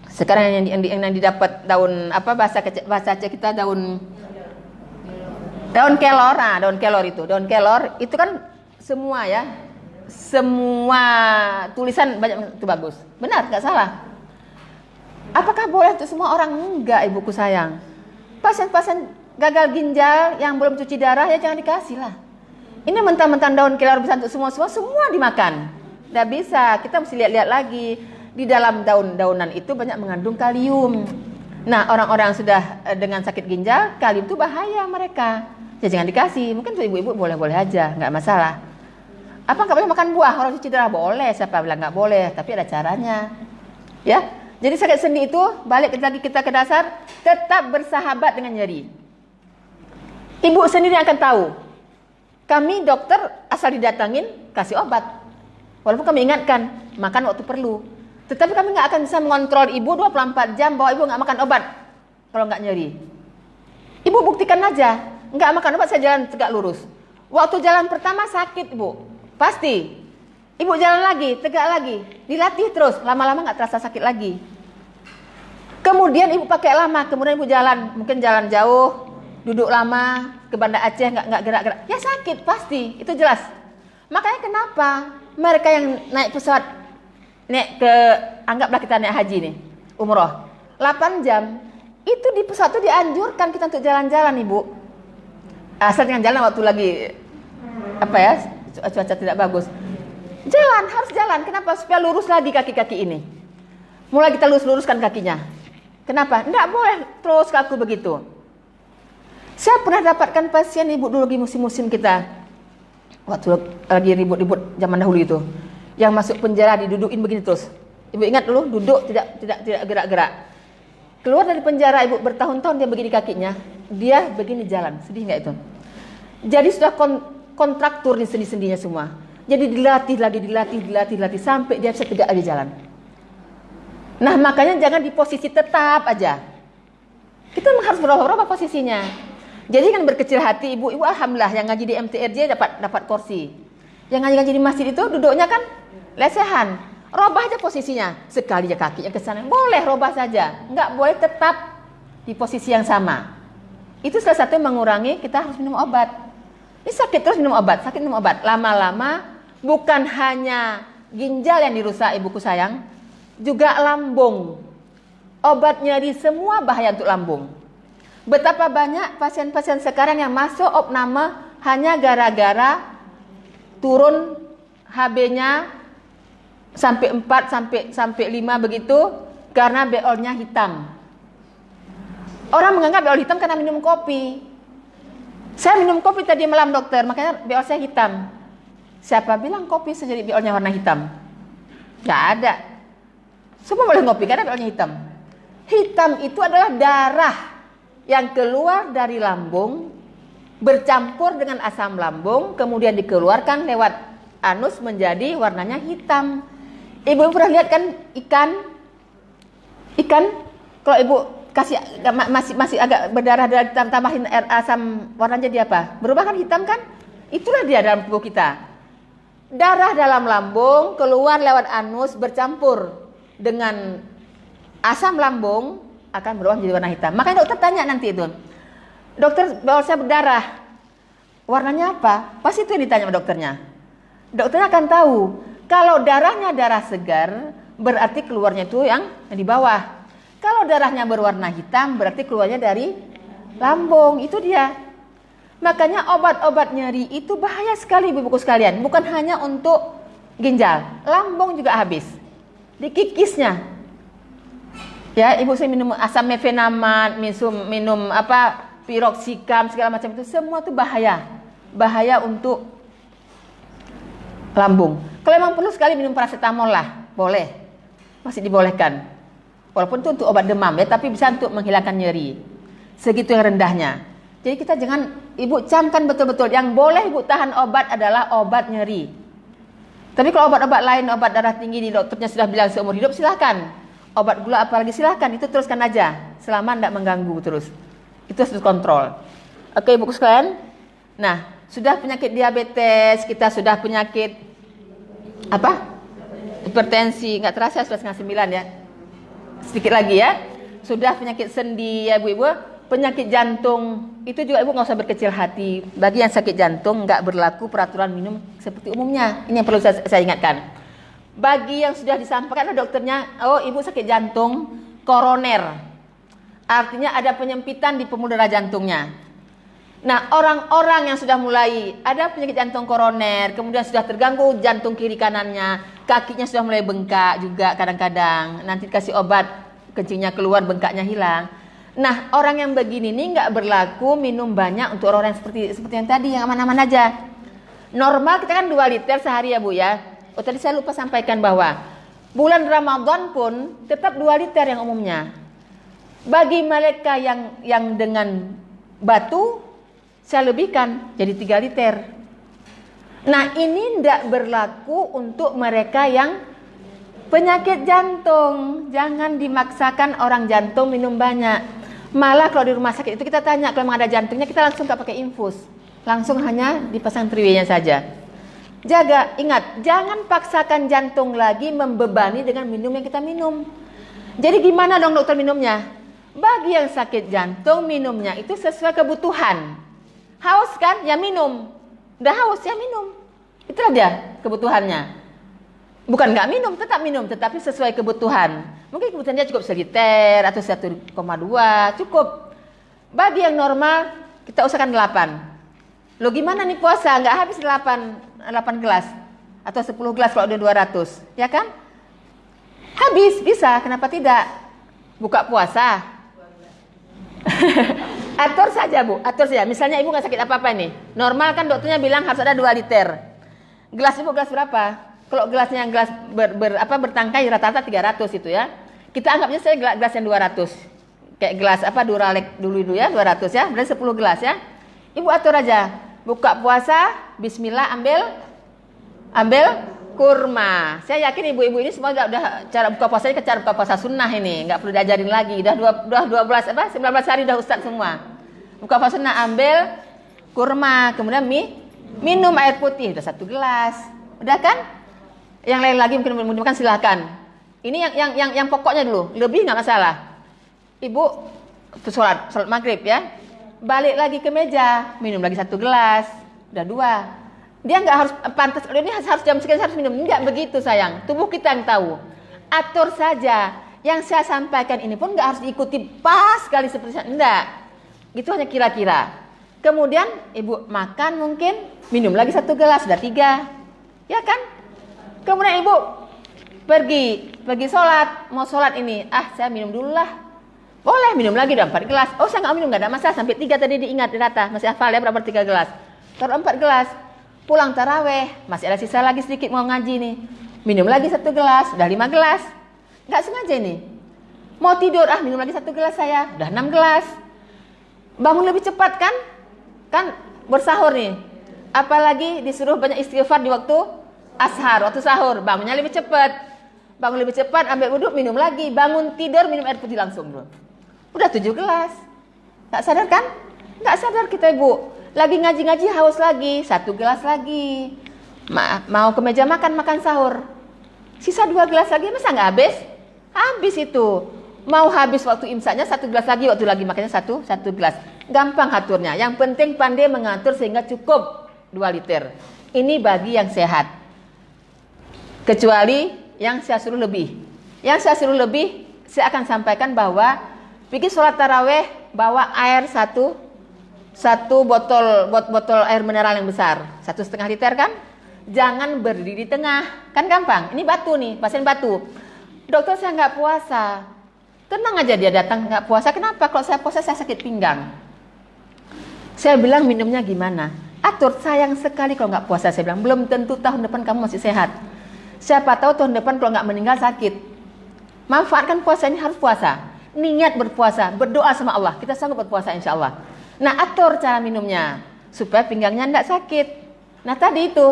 sekarang yang didapat daun bahasa Aceh kita daun kelor. Daun kelor itu kan semua tulisan banyak itu bagus. Benar, nggak salah. Apakah boleh untuk semua orang? Enggak, ibuku sayang. Pasien-pasien gagal ginjal yang belum cuci darah ya jangan dikasih lah. Ini mentang-mentang daun kelor bisa untuk semua dimakan. Nggak bisa, kita mesti lihat-lihat lagi. Di dalam daun-daunan itu banyak mengandung kalium. Nah, orang-orang yang sudah dengan sakit ginjal, kalium itu bahaya mereka. Ya jangan dikasih. Mungkin untuk ibu-ibu boleh-boleh aja, nggak masalah. Apa nggak boleh makan buah? Orang cuci darah boleh. Siapa bilang nggak boleh? Tapi ada caranya. Ya, jadi sakit sendi itu balik lagi kita ke dasar, tetap bersahabat dengan nyeri. Ibu sendiri akan tahu. Kami dokter asal didatangin kasih obat. Walaupun kami ingatkan makan waktu perlu. Tetapi kami nggak akan bisa mengontrol ibu 24 jam bahwa ibu nggak makan obat kalau nggak nyeri. Ibu buktikan aja, nggak makan obat saya jalan tegak lurus. Waktu jalan pertama sakit ibu, pasti. Ibu jalan lagi, tegak lagi, dilatih terus, lama-lama nggak terasa sakit lagi. Kemudian ibu pakai lama, kemudian ibu jalan, mungkin jalan jauh, duduk lama ke Banda Aceh nggak gerak-gerak, ya sakit pasti, itu jelas. Makanya kenapa mereka yang naik pesawat anggaplah kita naik haji nih, umroh 8 jam, itu di pesawat itu dianjurkan kita untuk jalan-jalan ibu. Asal dengan jalan waktu lagi cuaca tidak bagus. Harus jalan. Kenapa? Supaya lurus lagi kaki-kaki ini. Mulai kita luruskan kakinya. Kenapa? Tidak boleh terus kaku begitu. Saya pernah dapatkan pasien ibu dulu lagi musim-musim kita. Waktu lagi ribut-ribut zaman dahulu itu. Yang masuk penjara didudukin begini terus. Ibu ingat dulu duduk tidak gerak-gerak. Keluar dari penjara ibu bertahun-tahun dia begini kakinya, dia begini jalan. Sedih nggak itu? Jadi sudah kontraktur di sendi-sendinya semua. Jadi dilatih sampai dia bisa tegak lagi jalan. Nah makanya jangan di posisi tetap aja. Kita harus berubah-ubah posisinya. Jadi kan berkecil hati ibu alhamdulillah yang ngaji di MTRJ dapat kursi. Yang ngaji di masjid itu duduknya kan lesehan, robah aja posisinya. Sekali aja kakinya ke sana, boleh robah saja. Enggak boleh tetap di posisi yang sama. Itu salah satu yang mengurangi kita harus minum obat. Ini sakit terus minum obat, lama-lama bukan hanya ginjal yang dirusak ibuku sayang, juga lambung. Obat nyeri semua bahaya untuk lambung. Betapa banyak pasien-pasien sekarang yang masuk opname hanya gara-gara turun HB-nya sampai 4 sampai 5 begitu karena BO-nya hitam. Orang menganggap BO hitam karena minum kopi. Saya minum kopi tadi malam dokter, makanya BO saya hitam. Siapa bilang kopi jadi BO-nya warna hitam? Gak ada. Semua boleh ngopi karena BO-nya hitam. Hitam itu adalah darah yang keluar dari lambung, bercampur dengan asam lambung, kemudian dikeluarkan lewat anus menjadi warnanya hitam. Ibu pernah lihat kan ikan kalau ibu kasih masih agak berdarah tambahin air asam, warnanya jadi apa? Berubah kan, hitam kan? Itulah dia dalam tubuh kita. Darah dalam lambung keluar lewat anus bercampur dengan asam lambung akan berubah menjadi warna hitam. Makanya dokter tanya nanti itu, dokter bahwa saya berdarah, warnanya apa? Pasti itu yang ditanya sama dokternya. Dokternya akan tahu. Kalau darahnya darah segar, berarti keluarnya itu yang di bawah. Kalau darahnya berwarna hitam, berarti keluarnya dari lambung. Itu dia. Makanya obat-obat nyeri itu bahaya sekali ibu-ibu sekalian. Bukan hanya untuk ginjal, lambung juga habis. Dikikisnya. Ya, ibu saya minum asam mefenamat, minum piroxicam segala macam itu, semua itu bahaya. Bahaya untuk lambung. Kalau memang perlu sekali minum paracetamol lah, boleh. Masih dibolehkan. Walaupun itu untuk obat demam ya, tapi bisa untuk menghilangkan nyeri. Segitu yang rendahnya. Jadi kita jangan, ibu camkan betul-betul. Yang boleh ibu tahan obat adalah obat nyeri. Tapi kalau obat-obat lain, obat darah tinggi di dokternya sudah bilang seumur hidup, silahkan. Obat gula apalagi silahkan, itu teruskan aja. Selama tidak mengganggu terus. Itu harus dikontrol. Oke ibu sekalian. Nah, sudah penyakit diabetes, kita sudah penyakit hipertensi, nggak terasa sudah 8:30 ya. Sedikit lagi ya. Sudah penyakit sendi ya ibu-ibu. Penyakit jantung, itu juga ibu nggak usah berkecil hati. Bagi yang sakit jantung nggak berlaku peraturan minum seperti umumnya. Ini yang perlu saya ingatkan. Bagi yang sudah disampaikan oleh dokternya, oh ibu sakit jantung koroner. Artinya ada penyempitan di pembuluh darah jantungnya. Nah, orang-orang yang sudah mulai ada penyakit jantung koroner, kemudian sudah terganggu jantung kiri kanannya, kakinya sudah mulai bengkak juga kadang-kadang. Nanti dikasih obat, kencingnya keluar, bengkaknya hilang. Nah, orang yang begini nih nggak berlaku minum banyak untuk orang yang seperti yang tadi, yang aman-aman aja. Normal kita kan 2 liter sehari ya Bu ya. Oh, tadi saya lupa sampaikan bahwa bulan Ramadan pun tetap 2 liter yang umumnya. Bagi mereka yang dengan batu, saya lebihkan jadi 3 liter. Nah, ini tidak berlaku untuk mereka yang penyakit jantung. Jangan dimaksakan orang jantung minum banyak. Malah kalau di rumah sakit itu kita tanya, kalau memang ada jantungnya kita langsung nggak pakai infus. Langsung hanya dipasang triway-nya saja. Jaga, ingat, jangan paksakan jantung lagi membebani dengan minum yang kita minum. Jadi gimana dong dokter minumnya? Bagi yang sakit jantung, minumnya itu sesuai kebutuhan. Haus kan? Ya minum. Udah haus, ya minum. Itulah dia kebutuhannya. Bukan nggak minum, tetap minum, tetapi sesuai kebutuhan. Mungkin kebutuhannya cukup 1 liter atau 1,2, cukup. Bagi yang normal, kita usahakan 8. Loh gimana nih puasa? Nggak habis 8 gelas atau 10 gelas kalau udah 200, ya kan? Habis, bisa, kenapa tidak? Buka puasa. Atur saja Bu, atur saja. Misalnya ibu nggak sakit apa-apa nih. Normal kan dokternya bilang harus ada 2 liter. Gelas ibu gelas berapa? Kalau gelasnya yang gelas bertangkai rata-rata 300 itu ya. Kita anggapnya saya gelas yang 200. Kayak gelas Duralek dulu ya, 200 ya. Berarti 10 gelas ya. Ibu atur aja. Buka puasa, bismillah, ambil kurma. Saya yakin ibu-ibu ini semua udah cara buka puasanya ke cara buka puasa sunnah ini, nggak perlu diajarin lagi. Udah 19 hari udah ustaz semua. Buka puasa sunnah, ambil kurma, kemudian minum air putih udah 1 gelas. Udah kan? Yang lain lagi mungkin makan silakan. Ini yang pokoknya dulu, lebih nggak masalah. Ibu sholat maghrib ya. Balik lagi ke meja, minum lagi 1 gelas, udah 2. Dia nggak harus pantas, ini harus jam sekian harus minum. Nggak begitu sayang, tubuh kita yang tahu. Atur saja. Yang saya sampaikan ini pun nggak harus diikuti pas sekali seperti saya. Enggak, itu hanya kira-kira. Kemudian ibu makan mungkin, minum lagi 1 gelas, sudah 3. Ya kan? Kemudian ibu pergi sholat, mau sholat ini, saya minum dulu lah. Boleh minum lagi, udah 4 gelas. Oh, saya nggak minum, nggak ada masalah. Sampai 3 tadi diingat, dirata, masih hafal ya berapa 3 gelas. Taruh 4 gelas, pulang taraweh, masih ada sisa lagi sedikit mau ngaji nih. Minum lagi 1 gelas, udah 5 gelas. Nggak sengaja ini. Mau tidur, minum lagi 1 gelas saya, udah 6 gelas. Bangun lebih cepat kan? Kan bersahur nih. Apalagi disuruh banyak istighfar di waktu ashar, waktu sahur, bangunnya lebih cepat. Bangun lebih cepat, ambil wudhu, minum lagi. Bangun tidur, minum air putih langsung bro. Udah 7 gelas. Nggak sadar kan? Nggak sadar kita ibu. Lagi ngaji-ngaji haus lagi, 1 gelas lagi. Mau ke meja makan sahur. Sisa 2 gelas lagi, masa nggak habis? Habis itu. Mau habis waktu imsaknya 1 gelas lagi, waktu lagi makannya satu gelas. Gampang aturnya. Yang penting pandai mengatur sehingga cukup 2 liter. Ini bagi yang sehat. Kecuali yang saya suruh lebih. Yang saya suruh lebih, saya akan sampaikan bahwa pergi sholat taraweh, bawa air satu botol air mineral yang besar, 1,5 liter kan? Jangan berdiri di tengah, kan gampang. Ini batu nih, pasien batu. Dokter saya nggak puasa. Tenang aja dia datang nggak puasa. Kenapa? Kalau saya puasa saya sakit pinggang. Saya bilang minumnya gimana? Atur, sayang sekali kalau nggak puasa. Saya bilang belum tentu tahun depan kamu masih sehat. Siapa tahu tahun depan kalau nggak meninggal sakit. Manfaatkan puasa ini, harus puasa. Niat berpuasa, berdoa sama Allah. Kita sanggup berpuasa insya Allah. Nah, atur cara minumnya supaya pinggangnya nggak sakit. Nah, tadi itu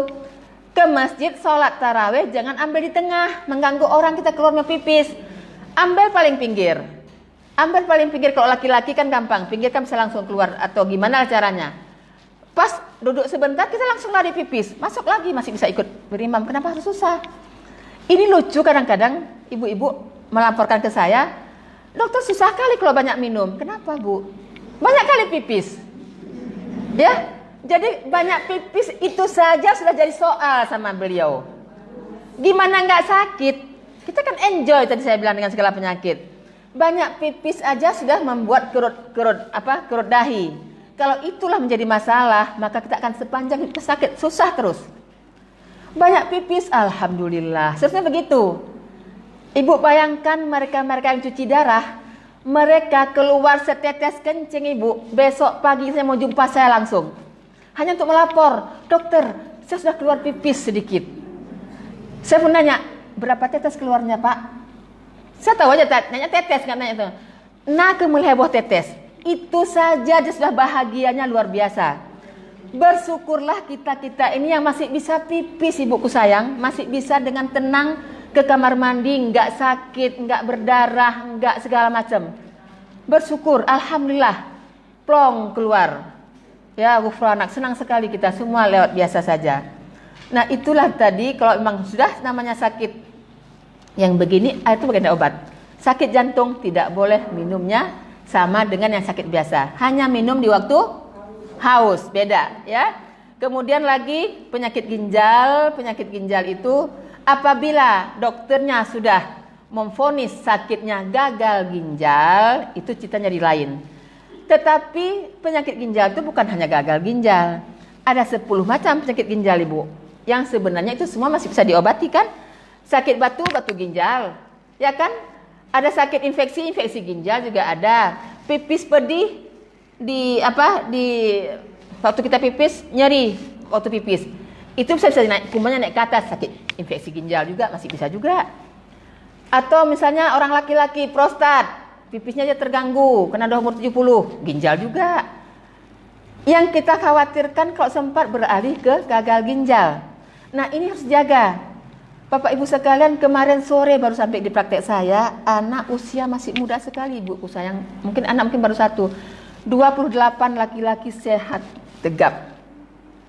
ke masjid sholat taraweh jangan ambil di tengah, mengganggu orang, kita keluar mau pipis. Ambil paling pinggir. Ambil paling pinggir. Kalau laki-laki kan gampang, pinggir kan bisa langsung keluar atau gimana caranya. Pas duduk sebentar kita langsung lari pipis, masuk lagi masih bisa ikut berimam. Kenapa harus susah? Ini lucu, kadang-kadang ibu-ibu melaporkan ke saya, dokter susah kali kalau banyak minum. Kenapa bu? Banyak kali pipis. Ya, jadi banyak pipis itu saja sudah jadi soal sama beliau. Gimana nggak sakit? Kita kan enjoy tadi saya bilang dengan segala penyakit. Banyak pipis aja sudah membuat kerut dahi. Kalau itulah menjadi masalah, maka kita akan sepanjang hidup sakit, susah terus. Banyak pipis, alhamdulillah. Seharusnya begitu. Ibu bayangkan mereka yang cuci darah, mereka keluar setetes kencing ibu, besok pagi saya mau jumpa saya langsung. Hanya untuk melapor, dokter, saya sudah keluar pipis sedikit. Saya pun nanya, berapa tetes keluarnya pak? Saya tahu aja, nanya tetes, nggak nanya itu. Nah, heboh tetes. Itu saja dia sudah bahagianya luar biasa. Bersyukurlah kita ini yang masih bisa pipis ibuku sayang, masih bisa dengan tenang ke kamar mandi, nggak sakit, nggak berdarah, nggak segala macam. Bersyukur, alhamdulillah, plong keluar. Ya ghufranak, senang sekali kita semua lewat biasa saja. Nah itulah tadi kalau memang sudah namanya sakit yang begini, itu bagian obat. Sakit jantung tidak boleh minumnya sama dengan yang sakit biasa. Hanya minum di waktu haus, beda ya. Kemudian lagi penyakit ginjal. Penyakit ginjal itu apabila dokternya sudah memvonis sakitnya gagal ginjal, itu ceritanya di lain. Tetapi penyakit ginjal itu bukan hanya gagal ginjal. Ada 10 macam penyakit ginjal ibu. Yang sebenarnya itu semua masih bisa diobati kan. Sakit batu ginjal, ya kan? Ada sakit infeksi ginjal juga ada. Pipis pedih waktu kita pipis nyeri waktu pipis. Itu bisa naik kumannya naik ke atas, sakit infeksi ginjal juga masih bisa juga. Atau misalnya orang laki-laki prostat, pipisnya aja terganggu karena udah umur 70, ginjal juga. Yang kita khawatirkan kalau sempat beralih ke gagal ginjal. Nah, ini harus jaga. Bapak Ibu sekalian, kemarin sore baru sampai di praktek saya, anak usia masih muda sekali ibuku sayang. Mungkin baru 1. 28 laki-laki sehat, tegap.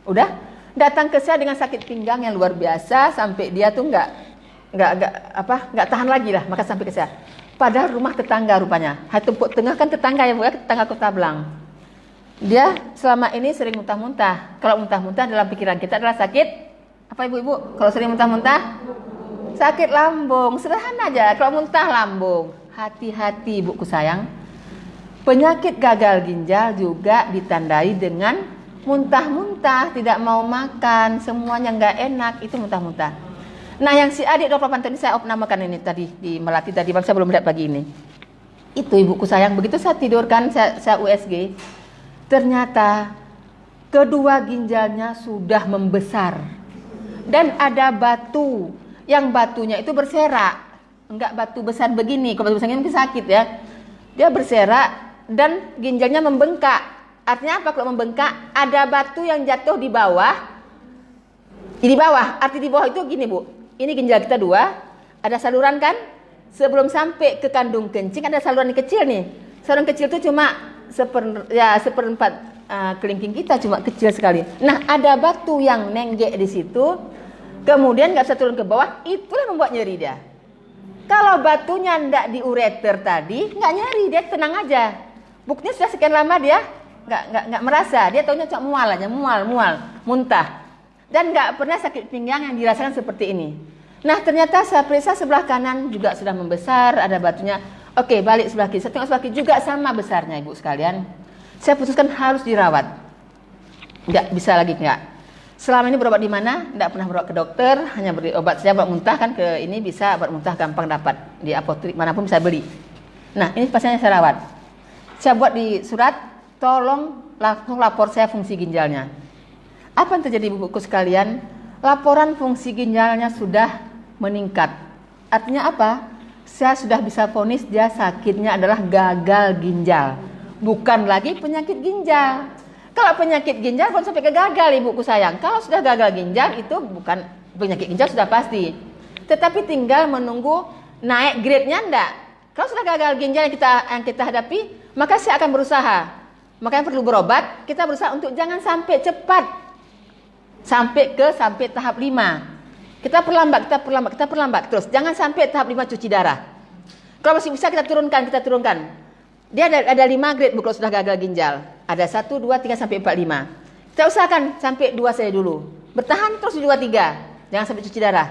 Udah datang ke saya dengan sakit pinggang yang luar biasa sampai dia tuh nggak tahan lagi lah, maka sampai ke saya. Padahal rumah tetangga rupanya. Tempuk tengah kan tetangga ya Bu ya, tetangga Kota Blang. Dia selama ini sering muntah-muntah. Kalau muntah-muntah dalam pikiran kita adalah sakit apa ibu-ibu? Kalau sering muntah-muntah, sakit lambung. Sederhana aja. Kalau muntah lambung, hati-hati ibuku sayang. Penyakit gagal ginjal juga ditandai dengan muntah-muntah, tidak mau makan, semuanya nggak enak, itu muntah-muntah. Nah, yang si adik 28 tahun ini saya opnamakan ini tadi di Melati tadi, bang saya belum lihat pagi ini. Itu ibuku sayang, begitu saya tidurkan, saya USG, ternyata kedua ginjalnya sudah membesar dan ada batu, yang batunya itu berserak, enggak batu besar begini, kalau batu besar ini mungkin sakit ya, dia berserak dan ginjalnya membengkak. Artinya apa kalau membengkak? Ada batu yang jatuh di bawah, arti di bawah itu gini Bu, ini ginjal kita dua, ada saluran kan, sebelum sampai ke kandung kencing ada saluran yang kecil nih, saluran kecil itu cuma seperempat kelingking kita, cuma kecil sekali. Nah, ada batu yang nenggek di situ, kemudian nggak bisa turun ke bawah, itulah yang membuat nyeri dia. Kalau batunya ndak di ureter tadi, nggak nyeri, dia tenang aja. Buktinya sudah sekian lama dia nggak merasa, dia taunya cuma mual aja, mual, muntah, dan nggak pernah sakit pinggang yang dirasakan seperti ini. Nah, ternyata saya periksa sebelah kanan juga sudah membesar, ada batunya. Oke, balik sebelah kiri, saya tengok sebelah kiri juga sama besarnya, ibu sekalian. Saya putuskan harus dirawat. Nggak bisa lagi, nggak. Selama ini berobat di mana? Nggak pernah berobat ke dokter, hanya beri obat saja, obat muntah kan ke ini bisa, obat muntah gampang dapat di apotek manapun bisa beli. Nah, ini pasiennya saya rawat. Saya buat di surat, tolong langsung lapor saya fungsi ginjalnya. Apa yang terjadi ibu-ibuku sekalian? Laporan fungsi ginjalnya sudah meningkat. Artinya apa? Saya sudah bisa vonis dia sakitnya adalah gagal ginjal. Bukan lagi penyakit ginjal. Kalau penyakit ginjal belum sampai ke gagal ibuku sayang. Kalau sudah gagal ginjal itu bukan penyakit ginjal sudah pasti. Tetapi tinggal menunggu naik grade-nya enggak. Kalau sudah gagal ginjal yang kita hadapi, maka saya akan berusaha. Makanya perlu berobat, kita berusaha untuk jangan sampai cepat. Sampai tahap 5. Kita perlambat terus. Jangan sampai tahap 5 cuci darah. Kalau masih bisa kita turunkan. Dia ada 5 grade kalau sudah gagal ginjal. Ada 1, 2, 3 sampai 4, 5. Kita usahakan sampai 2 saja dulu. Bertahan terus di 2, 3. Jangan sampai cuci darah.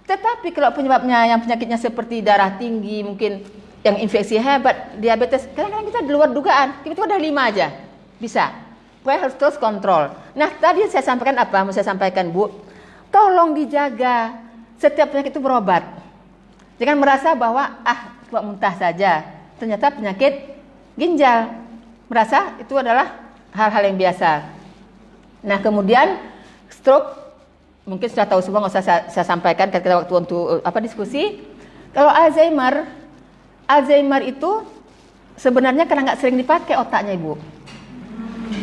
Tetapi kalau penyebabnya yang penyakitnya seperti darah tinggi, mungkin yang infeksi hebat, diabetes, kadang-kadang kita di luar dugaan. Tiba-tiba ada 5 aja. Bisa. Pokoknya harus terus kontrol. Nah, tadi saya sampaikan apa? Mau saya sampaikan, Bu. Tolong dijaga. Setiap penyakit itu berobat. Jangan merasa bahwa cuma muntah saja. Ternyata penyakit ginjal. Merasa itu adalah hal-hal yang biasa. Nah, kemudian stroke, mungkin sudah tahu semua, nggak usah saya sampaikan ketika waktu untuk diskusi. Kalau Alzheimer itu sebenarnya karena nggak sering dipakai otaknya, Ibu.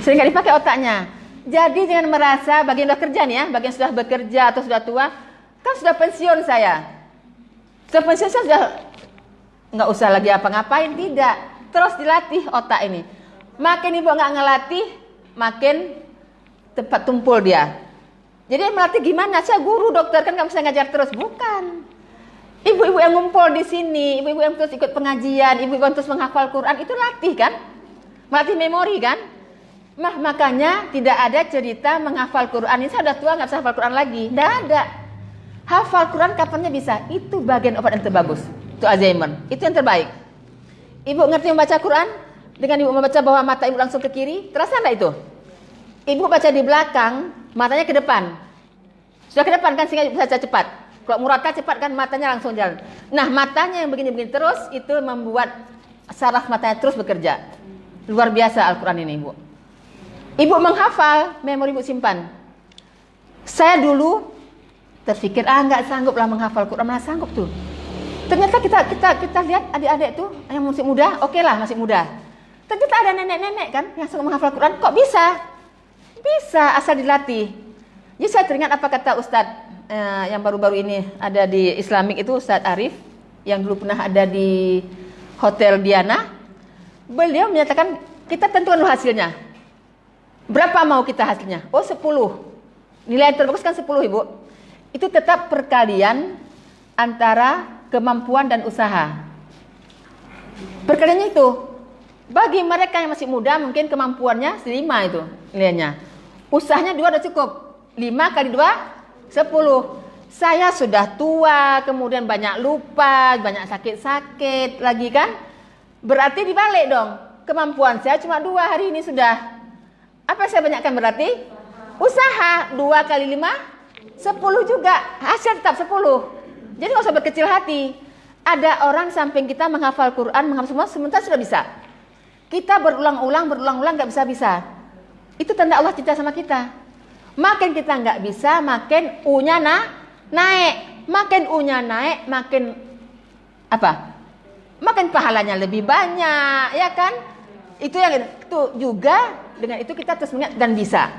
Sering nggak dipakai otaknya. Jadi jangan merasa bagi yang sudah kerja nih ya, bagi yang sudah bekerja atau sudah tua, kan sudah pensiun saya. Sudah pensiun saya sudah nggak usah lagi apa-ngapain, tidak. Terus dilatih otak ini. Makin ibu nggak ngelatih, makin tepat tumpul dia. Jadi melatih gimana? Saya guru dokter kan nggak bisa ngajar terus, bukan. Ibu-ibu yang ngumpul di sini, ibu-ibu yang terus ikut pengajian, ibu-ibu yang terus menghafal Quran, itu latih kan? Melatih memori kan? Makanya tidak ada cerita menghafal Quran. Ini saya udah tua nggak bisa hafal Quran lagi. Tidak ada. Hafal Quran kapannya bisa? Itu bagian obat yang terbagus. Itu Alzheimer. Itu yang terbaik. Ibu ngerti membaca Quran? Dengan ibu membaca bahwa mata ibu langsung ke kiri, terasa enggak itu? Ibu baca di belakang, matanya ke depan. Sudah ke depan kan sehingga bisa cepat. Kalau murata cepat kan matanya langsung jalan. Nah, matanya yang begini-begini terus itu membuat saraf matanya terus bekerja. Luar biasa Al-Quran ini, Ibu. Ibu menghafal, memori ibu simpan. Saya dulu terpikir, nggak sanggup lah menghafal Quran, mana sanggup tuh. Ternyata kita lihat adik-adik tuh yang masih muda, oke lah masih muda. Ternyata ada nenek-nenek kan yang sanggup menghafal Quran, kok bisa? Bisa asal dilatih. Jadi saya teringat apa kata Ustadz yang baru-baru ini ada di Islamik itu, Ustadz Arif, yang dulu pernah ada di Hotel Diana. Beliau menyatakan, kita tentukan dulu hasilnya. Berapa mau kita hasilnya? 10. Nilai yang terbagus kan 10, Ibu. Itu tetap perkalian antara kemampuan dan usaha. Perkaliannya itu, bagi mereka yang masih muda mungkin kemampuannya 5 itu nilainya. Usahanya 2 udah cukup. 5 kali 2, 10. Saya sudah tua, kemudian banyak lupa, banyak sakit-sakit lagi kan. Berarti dibalik dong. Kemampuan saya cuma 2 hari ini sudah. Apa yang saya banyakkan berarti? Usaha. 2 kali 5, 10 juga, hasil tetap 10. Jadi nggak usah berkecil hati. Ada orang samping kita menghafal Quran, menghafal semua, sementara sudah bisa. Kita berulang-ulang nggak bisa-bisa. Itu tanda Allah cinta sama kita. Makin kita nggak bisa, makin U-nya naik. Makin U-nya naik, makin apa? Makin pahalanya lebih banyak, ya kan? Itu juga dengan itu kita terus mengingat dan bisa.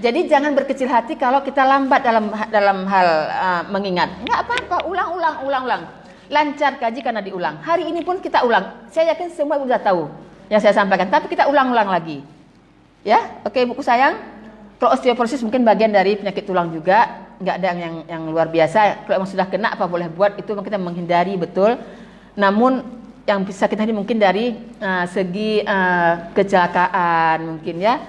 Jadi jangan berkecil hati kalau kita lambat dalam hal mengingat. Enggak apa-apa, ulang. Lancar kaji karena diulang. Hari ini pun kita ulang. Saya yakin semua sudah tahu yang saya sampaikan, tapi kita ulang-ulang lagi. Ya, oke buku sayang. Kalau osteoporosis mungkin bagian dari penyakit tulang juga, enggak ada yang luar biasa. Kalau emang sudah kena apa boleh buat, itu kita menghindari betul. Namun yang bisa kita hindari mungkin dari segi kecelakaan mungkin ya.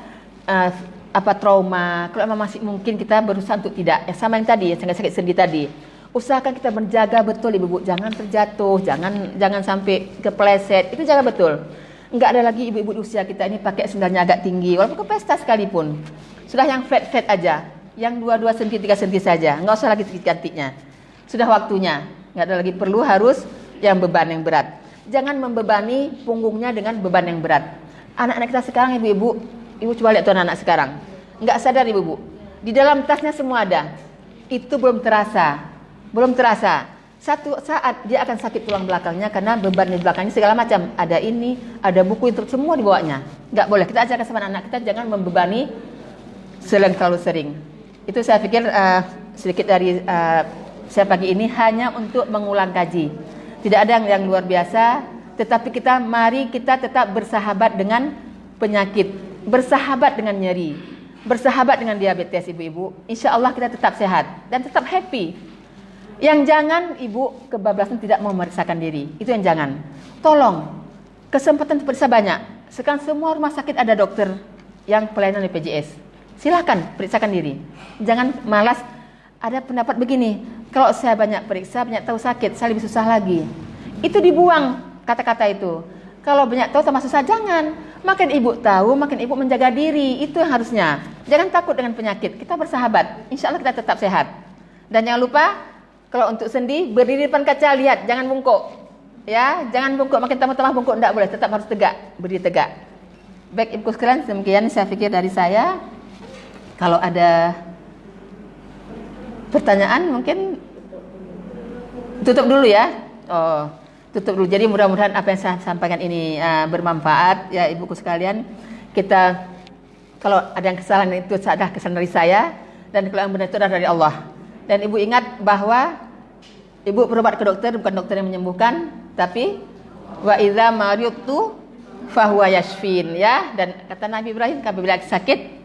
Trauma, kalau memang masih mungkin kita berusaha untuk tidak. Ya sama yang tadi, yang sakit sendi tadi. Usahakan kita menjaga betul ibu-ibu, jangan terjatuh, jangan sampai kepleset. Itu jaga betul. Enggak ada lagi ibu-ibu di usia kita ini pakai sendalnya agak tinggi, walaupun ke pesta sekalipun. Sudah yang fat aja, yang 2 cm 3 cm saja, enggak usah lagi gantinya. Sudah waktunya, enggak ada lagi perlu harus yang beban yang berat. Jangan membebani punggungnya dengan beban yang berat. Anak-anak kita sekarang ibu-ibu coba lihat tuh anak-anak sekarang. Enggak sadar ibu-ibu. Di dalam tasnya semua ada. Itu belum terasa. Satu saat dia akan sakit tulang belakangnya karena beban di belakangnya segala macam. Ada ini, ada buku itu semua dibawanya. Enggak boleh. Kita ajarkan sama anak kita jangan membebani terlalu sering. Itu saya pikir sedikit dari saya pagi ini hanya untuk mengulang kaji. Tidak ada yang luar biasa, tetapi mari kita tetap bersahabat dengan penyakit, bersahabat dengan nyeri, bersahabat dengan diabetes ibu-ibu. Insya Allah kita tetap sehat dan tetap happy. Yang jangan ibu kebablasan tidak mau memeriksakan diri, itu yang jangan. Tolong, kesempatan periksa banyak. Sekarang semua rumah sakit ada dokter yang pelayanan BPJS. Silakan periksakan diri. Jangan malas. Ada pendapat begini, kalau saya banyak periksa, banyak tahu sakit, saya lebih susah lagi. Itu dibuang kata-kata itu. Kalau banyak tahu tambah susah, jangan. Makin ibu tahu, makin ibu menjaga diri. Itu yang harusnya. Jangan takut dengan penyakit. Kita bersahabat. Insya Allah kita tetap sehat. Dan jangan lupa, kalau untuk sendi, berdiri depan kaca, lihat. Jangan bungkuk. Ya, jangan bungkuk. Makin tambah-tambah bungkuk, tidak boleh. Tetap harus tegak. Berdiri tegak. Baik ibu sekalian, demikian saya pikir dari saya. Kalau ada pertanyaan mungkin tutup dulu ya. Tutup dulu. Jadi mudah-mudahan apa yang saya sampaikan ini bermanfaat ya ibuku sekalian. Kita kalau ada yang kesalahan itu adalah kesalahan dari saya dan kalau yang benar itu adalah dari Allah. Dan ibu ingat bahwa ibu berobat ke dokter, bukan dokter yang menyembuhkan, tapi wa idza maridtu fahuwa yashfin ya. Dan kata Nabi Ibrahim, apabila sakit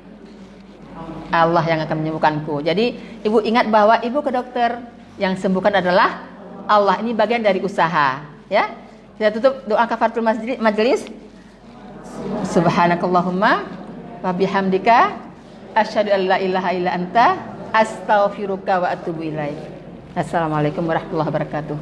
Allah yang akan menyembuhkanku. Jadi ibu ingat bahwa ibu ke dokter, yang sembuhkan adalah Allah. Ini bagian dari usaha ya. Kita tutup doa kafaratul majlis. Subhanakallahumma wa bihamdika asyhadu an la ilaha illa anta astaghfiruka wa atubu ilaik. Assalamualaikum warahmatullahi wabarakatuh.